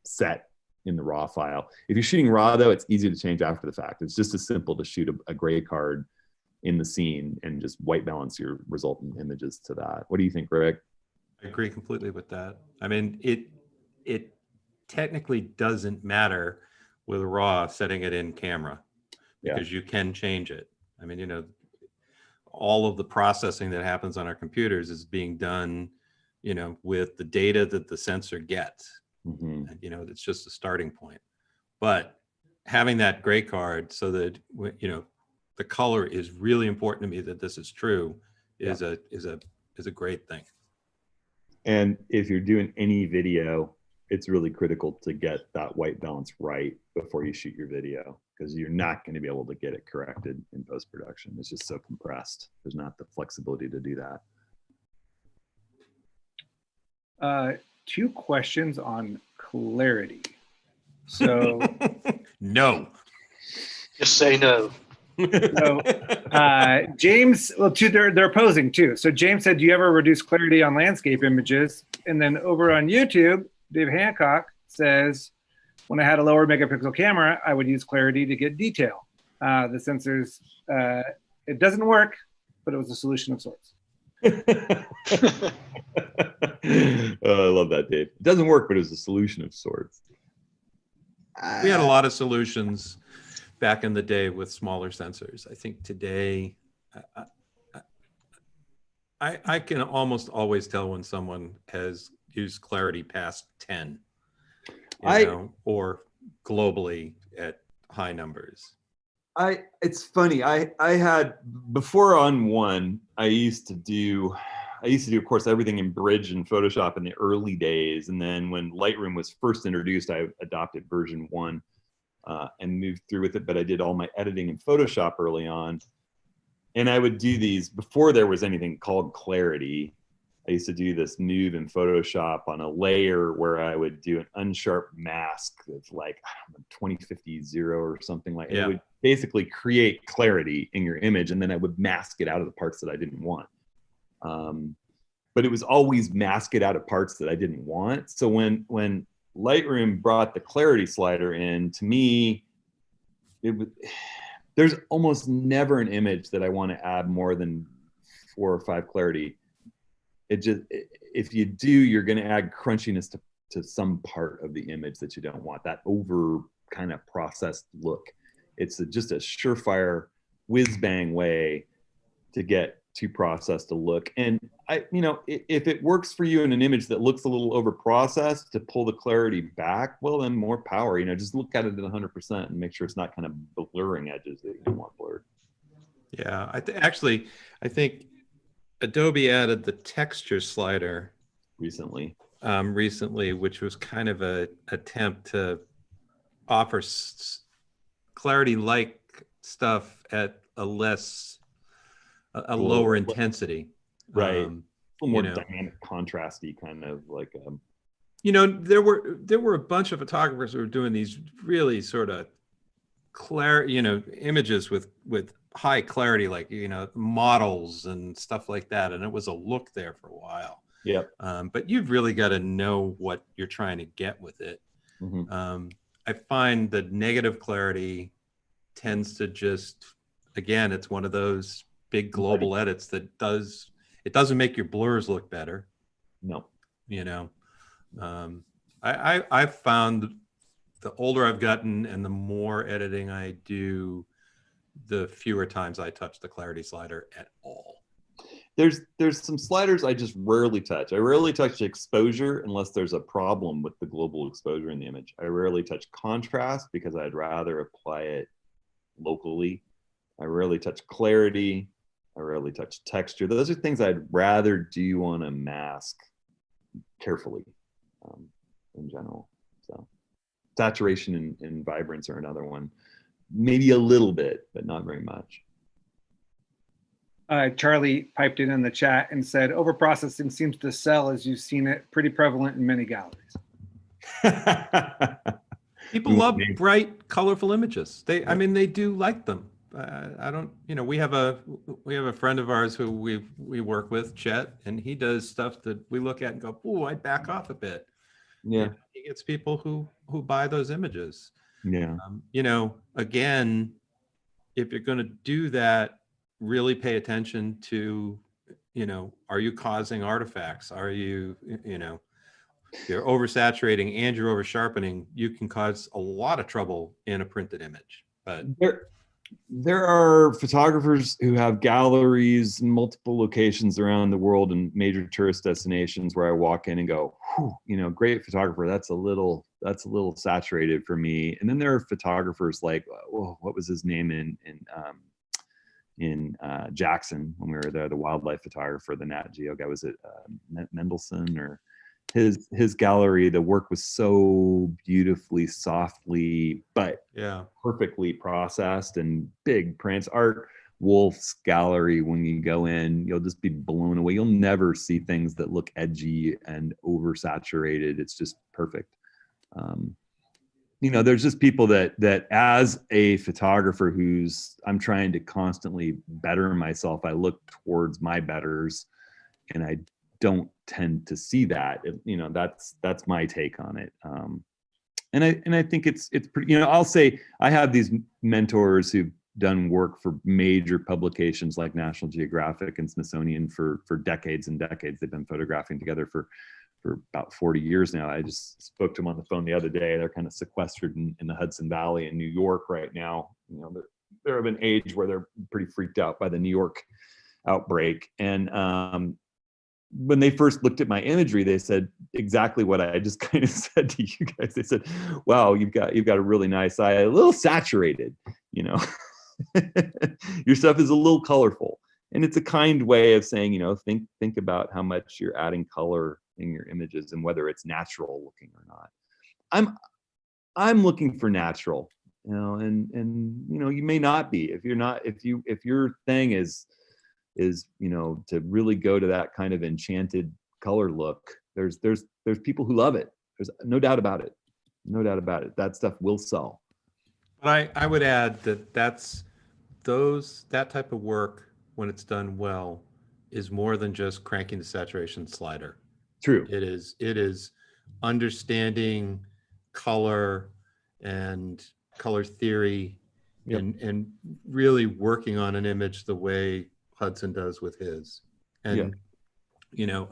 set in the raw file? If you're shooting raw, though, it's easy to change after the fact. It's just as simple to shoot a gray card in the scene and just white balance your resultant images to that. What do you think, Rick? I agree completely with that. I mean, it technically doesn't matter with raw setting it in camera. Yeah. because you can change it. I mean, all of the processing that happens on our computers is being done, with the data that the sensor gets. Mhm. And, it's just a starting point. But having that gray card so that, the color is really important to me that this is true is a great thing. And if you're doing any video, it's really critical to get that white balance right before you shoot your video, because you're not going to be able to get it corrected in post-production. It's just so compressed. There's not the flexibility to do that. 2 questions on clarity. So No. Just say no. So James, well, they're opposing too. So James said, do you ever reduce clarity on landscape images? And then over on YouTube, Dave Hancock says, when I had a lower megapixel camera, I would use clarity to get detail. The sensors, it doesn't work, but it was a solution of sorts. Oh, I love that, Dave. It doesn't work, but it's a solution of sorts. We had a lot of solutions back in the day with smaller sensors. I think today, I can almost always tell when someone has used clarity past 10, or globally at high numbers. It's funny. I had, before on one, I used to do, of course, everything in Bridge and Photoshop in the early days. And then when Lightroom was first introduced, I adopted version 1 and moved through with it. But I did all my editing in Photoshop early on. And I would do these before there was anything called clarity. I used to do this move in Photoshop on a layer where I would do an unsharp mask that's like 2050 or something like that. Yeah. It would basically create clarity in your image, and then I would mask it out of the parts that I didn't want. But it was always mask it out of parts that I didn't want. So when Lightroom brought the clarity slider in, to me, there's almost never an image that I want to add more than 4 or 5 clarity. If you do, you're going to add crunchiness to some part of the image that you don't want, that over kind of processed look. It's just a surefire whiz bang way to get too processed a look. And if it works for you in an image that looks a little over processed, to pull the clarity back, well, then more power. Just look at it at 100% and make sure it's not kind of blurring edges that you don't want blurred. Yeah, I think Adobe added the texture slider recently, which was kind of a attempt to offer clarity-like stuff at a lower intensity. Right. A little more dynamic, contrasty kind of like. There were a bunch of photographers who were doing these really sort of images with high clarity, like models and stuff like that, and it was a look there for a while. Yeah. But you've really got to know what you're trying to get with it. Mm-hmm. I find that negative clarity tends to just, again, it's one of those big global edits that doesn't make your blurs look better. No. I've found the older I've gotten and the more editing I do, the fewer times I touch the clarity slider at all. There's some sliders I just rarely touch. I rarely touch exposure unless there's a problem with the global exposure in the image. I rarely touch contrast because I'd rather apply it locally. I rarely touch clarity. I rarely touch texture. Those are things I'd rather do on a mask carefully in general. So saturation and vibrance are another one. Maybe a little bit, but not very much. Charlie piped in the chat and said, overprocessing seems to sell, as you've seen it, pretty prevalent in many galleries. People love bright, colorful images. They do like them. We have a friend of ours who we work with, Chet, and he does stuff that we look at and go, "Ooh, I'd back off a bit." Yeah. And he gets people who buy those images. Yeah. Again, if you're going to do that, really pay attention to, are you causing artifacts? Are you, if you're oversaturating and you're over sharpening, you can cause a lot of trouble in a printed image. But There are photographers who have galleries in multiple locations around the world and major tourist destinations where I walk in and go, great photographer. That's a little saturated for me. And then there are photographers like, what was his name in Jackson when we were there, the wildlife photographer, the Nat Geo guy, was it Mendelsohn, or his gallery, the work was so beautifully, softly, but perfectly processed, and big prints. Art Wolf's gallery, when you go in, you'll just be blown away. You'll never see things that look edgy and oversaturated. It's just perfect. There's just people that as a photographer I'm trying to constantly better myself, I look towards my betters, and I don't tend to see that. That's my take on it. And I think it's pretty, I'll say I have these mentors who've done work for major publications like National Geographic and Smithsonian for decades and decades. They've been photographing together for about 40 years now. I just spoke to them on the phone the other day. They're kind of sequestered in the Hudson Valley in New York right now. They're of an age where they're pretty freaked out by the New York outbreak. And when they first looked at my imagery, they said exactly what I just kind of said to you guys. They said, "Wow, you've got a really nice eye, a little saturated, your stuff is a little colorful." And it's a kind way of saying, think about how much you're adding color in your images and whether it's natural looking or not. I'm looking for natural, and you may not be. If your thing is to really go to that kind of enchanted color look, there's people who love it. There's no doubt about it. That stuff will sell. But I would add that that type of work, when it's done well, is more than just cranking the saturation slider. True. It is understanding color and color theory, and really working on an image the way Hudson does with his. And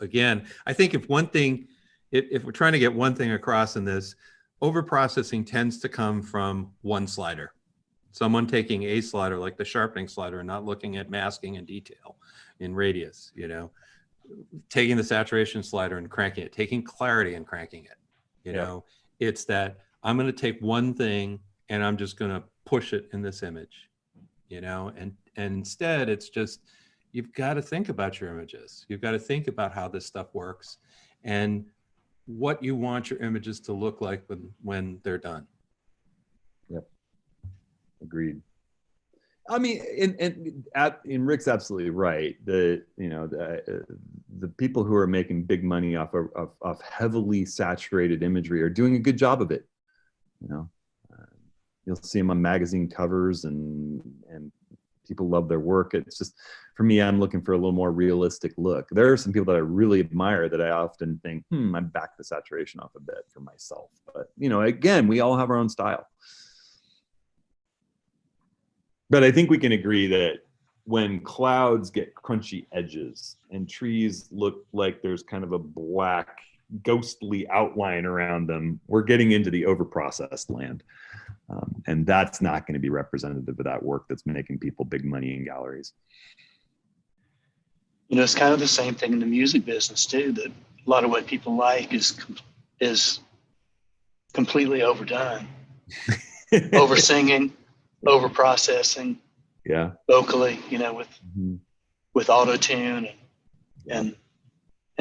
again, I think if we're trying to get one thing across in this, overprocessing tends to come from one slider. Someone taking a slider like the sharpening slider and not looking at masking and detail in radius, taking the saturation slider and cranking it, taking clarity and cranking it. It's that I'm going to take one thing and I'm just going to push it in this image, and instead it's just, you've got to think about your images. You've got to think about how this stuff works and what you want your images to look like when they're done. Yep. Agreed. I mean, and Rick's absolutely right. The people who are making big money off heavily saturated imagery are doing a good job of it. You'll see them on magazine covers, and people love their work. It's just, for me, I'm looking for a little more realistic look. There are some people that I really admire that I often think, I back the saturation off a bit for myself. But again, we all have our own style. But I think we can agree that when clouds get crunchy edges and trees look like there's kind of a black, ghostly outline around them, we're getting into the overprocessed land. And that's not going to be representative of that work that's making people big money in galleries. It's kind of the same thing in the music business too, that a lot of what people like is completely overdone. Over singing, over processing, vocally, with auto tune and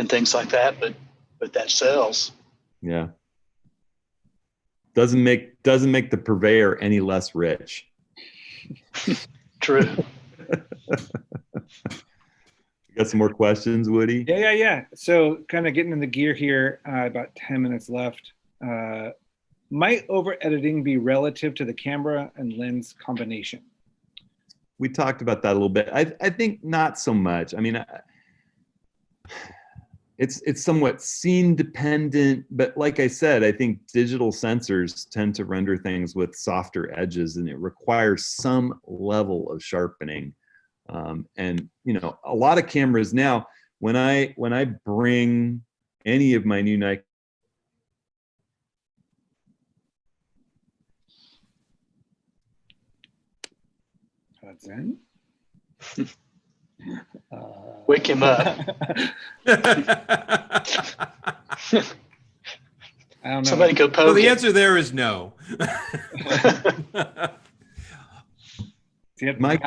things like that, but that sells. Yeah. Doesn't make the purveyor any less rich. True. Got some more questions, Woody? Yeah. So kind of getting in the gear here, about 10 minutes left. Might over editing be relative to the camera and lens combination? We talked about that a little bit. I think not so much. I mean, it's somewhat scene dependent, but like I said, I think digital sensors tend to render things with softer edges, and it requires some level of sharpening. And a lot of cameras now, when I bring any of my new Nikon, Hudson. Wake him up. I don't know. Somebody go poke Well, the him. answer there is no. Am I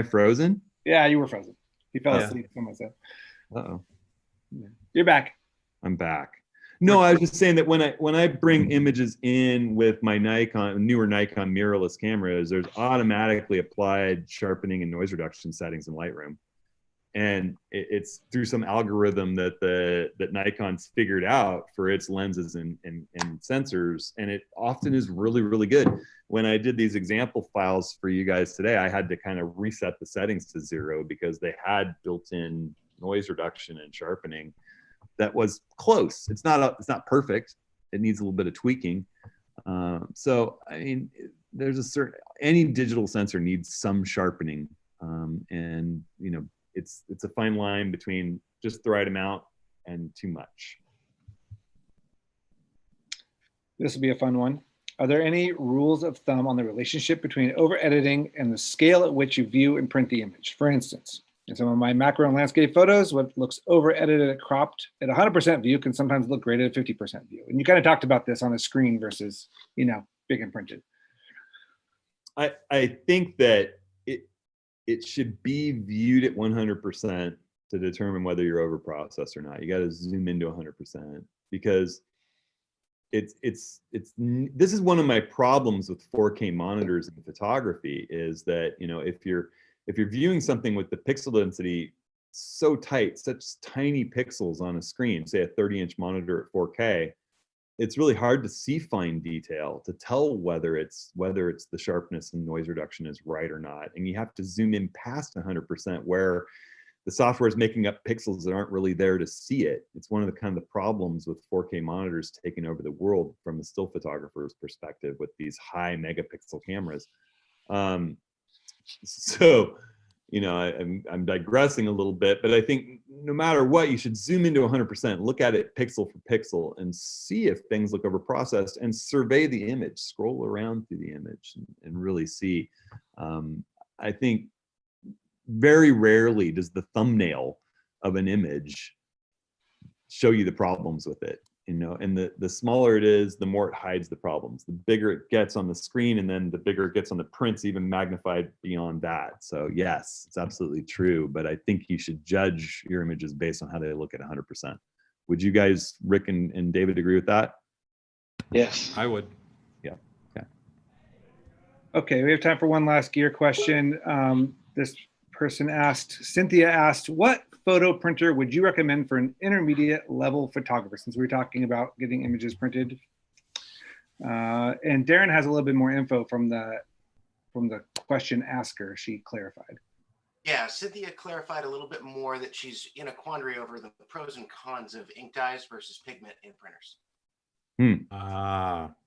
frozen? Yeah, you were frozen. He fell Yeah. asleep. Someone said. Uh-oh. You're back. I'm back. No, I was just saying that when I bring images in with my newer Nikon mirrorless cameras, there's automatically applied sharpening and noise reduction settings in Lightroom. And it's through some algorithm that Nikon's figured out for its lenses and sensors, and it often is really, really good. When I did these example files for you guys today, I had to kind of reset the settings to 0 because they had built-in noise reduction and sharpening that was close. It's not perfect. It needs a little bit of tweaking. So I mean, there's any digital sensor needs some sharpening, and you know, it's a fine line between just the right amount and too much. This will be a fun one. Are there any rules of thumb on the relationship between over editing and the scale at which you view and print the image? For instance, in some of my macro and landscape photos, what looks over edited and cropped at 100% view can sometimes look great at 50% view. And you kind of talked about this on a screen versus, you know, big and printed. I think that it should be viewed at 100% to determine whether you're over processed or not. You got to zoom into 100% because this is one of my problems with 4K monitors in photography is that, you know, if you're viewing something with the pixel density so tight, such tiny pixels on a screen, say a 30-inch monitor at 4K, it's really hard to see fine detail to tell whether it's the sharpness and noise reduction is right or not. And you have to zoom in past 100% where the software is making up pixels that aren't really there to see it. It's one of the problems with 4K monitors taking over the world from a still photographer's perspective with these high megapixel cameras. So, you know, I'm digressing a little bit, but I think no matter what, you should zoom into 100%, look at it pixel for pixel and see if things look over processed and survey the image, scroll around through the image and really see. I think very rarely does the thumbnail of an image show you the problems with it. You know, and the smaller it is, the more it hides the problems. The bigger it gets on the screen, and then the bigger it gets on the prints, even magnified beyond that. So yes, it's absolutely true. But I think you should judge your images based on how they look at 100%. Would you guys, Rick and David, agree with that? Yes, I would. Yeah. Okay. Okay, we have time for one last gear question. This person Cynthia asked, what photo printer would you recommend for an intermediate level photographer, since we're talking about getting images printed? And Darren has a little bit more info from the question asker. She clarified. Yeah, Cynthia clarified a little bit more that she's in a quandary over the pros and cons of ink dyes versus pigment in printers.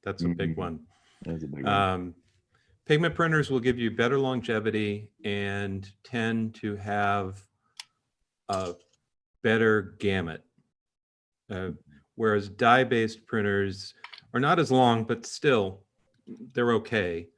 That's a big one. That's a big one. Pigment printers will give you better longevity and tend to have a better gamut, whereas dye-based printers are not as long, but still they're okay.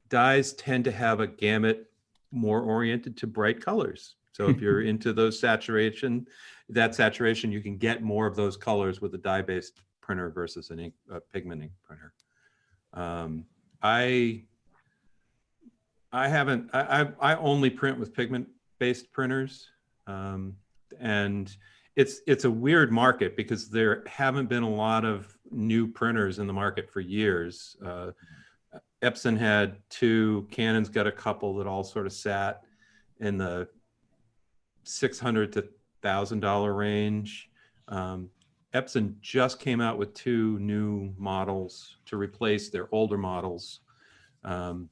Dyes tend to have a gamut more oriented to bright colors. So if you're into those saturation, you can get more of those colors with a dye-based printer versus a pigment ink printer. I only print with pigment-based printers, and it's a weird market because there haven't been a lot of new printers in the market for years. Epson had 2, Canon's got a couple that all sort of sat in the $600 to $1,000 range. Epson just came out with 2 new models to replace their older models. The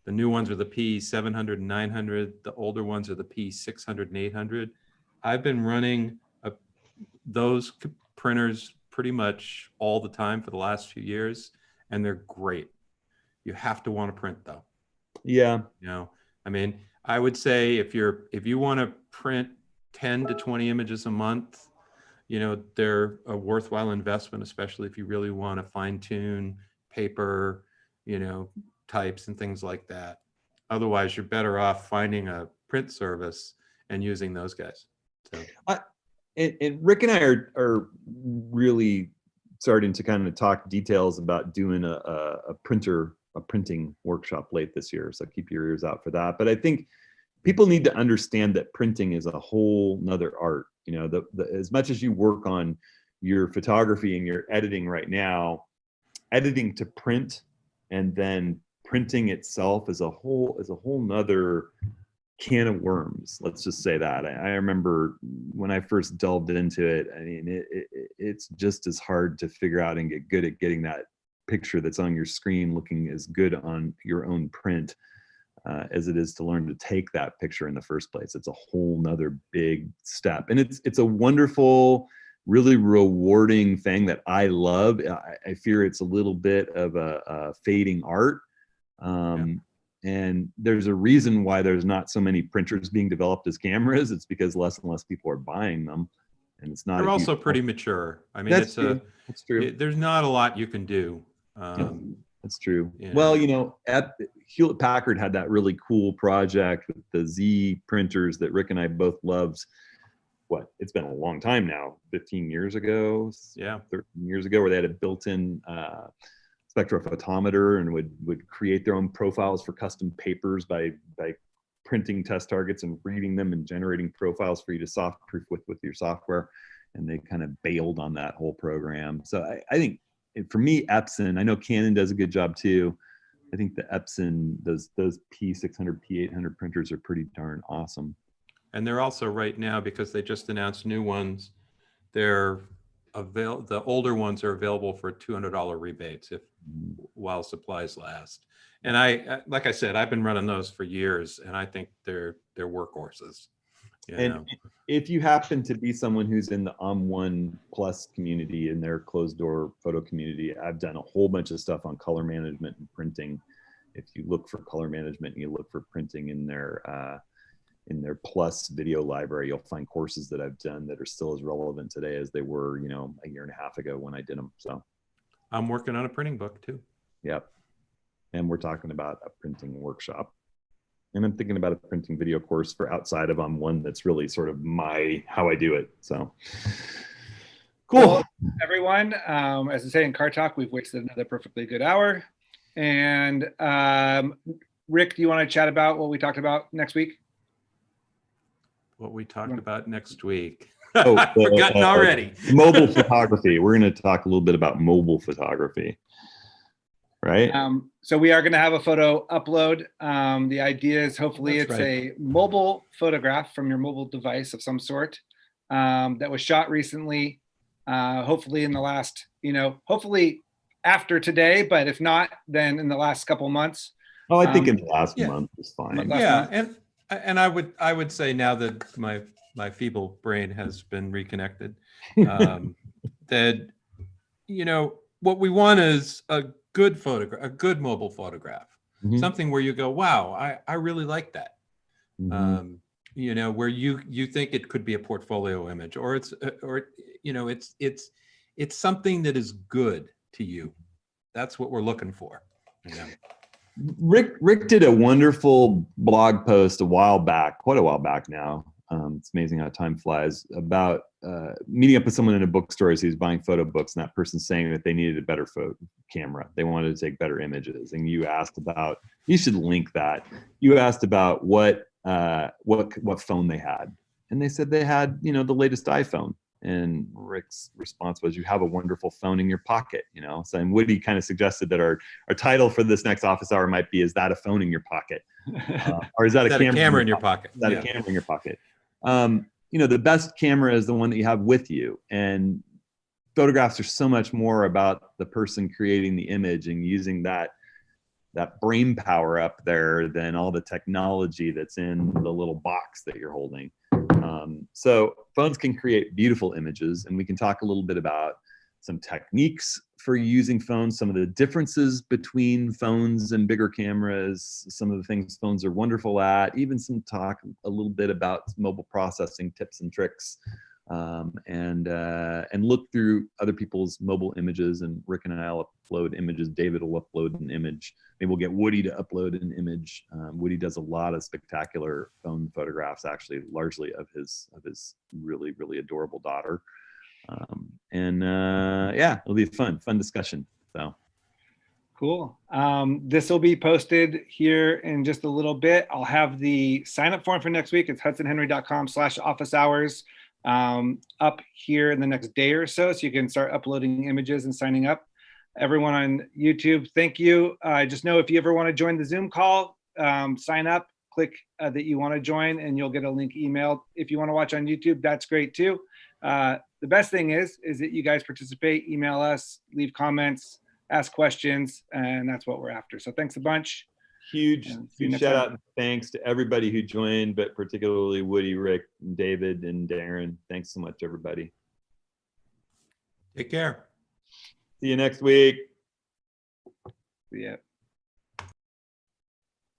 new ones are the P700 and 900. The older ones are the P600 and 800. I've been running those printers pretty much all the time for the last few years, and they're great. You have to want to print though. Yeah. You know, I mean, I would say if you want to print 10 to 20 images a month, you know, they're a worthwhile investment, especially if you really want to fine tune paper, you know, types and things like that. Otherwise, you're better off finding a print service and using those guys. So. And Rick and I are really starting to kind of talk details about doing a printing workshop late this year. So keep your ears out for that. But I think people need to understand that printing is a whole nother art. You know, as much as you work on your photography and your editing right now, editing to print and then printing itself is a whole nother can of worms. Let's just say that. I remember when I first delved into it, I mean, it's just as hard to figure out and get good at getting that picture that's on your screen looking as good on your own print as it is to learn to take that picture in the first place. It's a whole nother big step. And it's a wonderful, really rewarding thing that I love. I fear it's a little bit of a fading art. And there's a reason why there's not so many printers being developed as cameras. It's because less and less people are buying them, and it's not. They're also pretty mature. I mean, that's true. That's true. There's not a lot you can do. That's true. Well, you know, Hewlett Packard had that really cool project with the Z printers that Rick and I both loved. It's been a long time now, 15 years ago, 13 years ago, where they had a built-in spectrophotometer and would create their own profiles for custom papers by printing test targets and reading them and generating profiles for you to soft proof with your software. And they kind of bailed on that whole program. So I think for me, Epson, I know Canon does a good job too. I think the Epson, those P600, P800 printers are pretty darn awesome. And they're also right now, because they just announced new ones, the older ones are available for $200 rebates while supplies last. And like I said, I've been running those for years, and I think they're workhorses. And if you happen to be someone who's in the OM1 Plus community, in their closed door photo community, I've done a whole bunch of stuff on color management and printing. If you look for color management and you look for printing in their Plus video library, you'll find courses that I've done that are still as relevant today as they were, you know, a year and a half ago when I did them. So I'm working on a printing book too. Yep. And we're talking about a printing workshop. And I'm thinking about a printing video course for outside of OM1 that's really sort of how I do it. So cool. Well, everyone, as I say in Car Talk, we've wasted another perfectly good hour. And Rick, do you want to chat about what we talked about next week? What we talked about next week. I've forgotten already. Mobile photography. We're going to talk a little bit about mobile photography, right? So we are going to have a photo upload. The idea is hopefully That's it's right. a mobile photograph from your mobile device of some sort that was shot recently, hopefully in the last, hopefully after today, but if not, then in the last couple months. Oh, I think in the last month is fine. And I would say, now that my feeble brain has been reconnected, that what we want is a good photograph, a good mobile photograph, something where you go, wow, I really like that. Where you think it could be a portfolio image, or it's something that is good to you. That's what we're looking for. Rick did a wonderful blog post quite a while back now. It's amazing how time flies, about meeting up with someone in a bookstore as he was buying photo books, and that person saying that they needed a better photo camera. They wanted to take better images. And you should link that. You asked about what phone they had. And they said they had, the latest iPhone. And Rick's response was, you have a wonderful phone in your pocket, So, and Woody kind of suggested that our title for this next office hour might be, is that a phone in your pocket? Or is that a camera in your pocket? Is that a camera in your pocket? The best camera is the one that you have with you. And photographs are so much more about the person creating the image and using that brain power up there than all the technology that's in the little box that you're holding. So phones can create beautiful images, and we can talk a little bit about some techniques for using phones, some of the differences between phones and bigger cameras, some of the things phones are wonderful at, even some talk a little bit about mobile processing tips and tricks. and look through other people's mobile images. And Rick and I'll upload images. David will upload an image. Maybe we'll get Woody to upload an image. Woody does a lot of spectacular phone photographs, actually, largely of his really, really adorable daughter. Yeah, it'll be a fun discussion. So. Cool. This will be posted here in just a little bit. I'll have the sign up form for next week. It's hudsonhenry.com/office hours up here in the next day or so. So you can start uploading images and signing up. Everyone on YouTube, thank you. Just know if you ever want to join the Zoom call, sign up, click that you want to join, and you'll get a link emailed. If you want to watch on YouTube, that's great too. The best thing is that you guys participate, email us, leave comments, ask questions, and that's what we're after. So thanks a bunch. Huge shout out and thanks to everybody who joined, but particularly Woody, Rick, David, and Darren. Thanks so much, everybody. Take care. See you next week. See ya.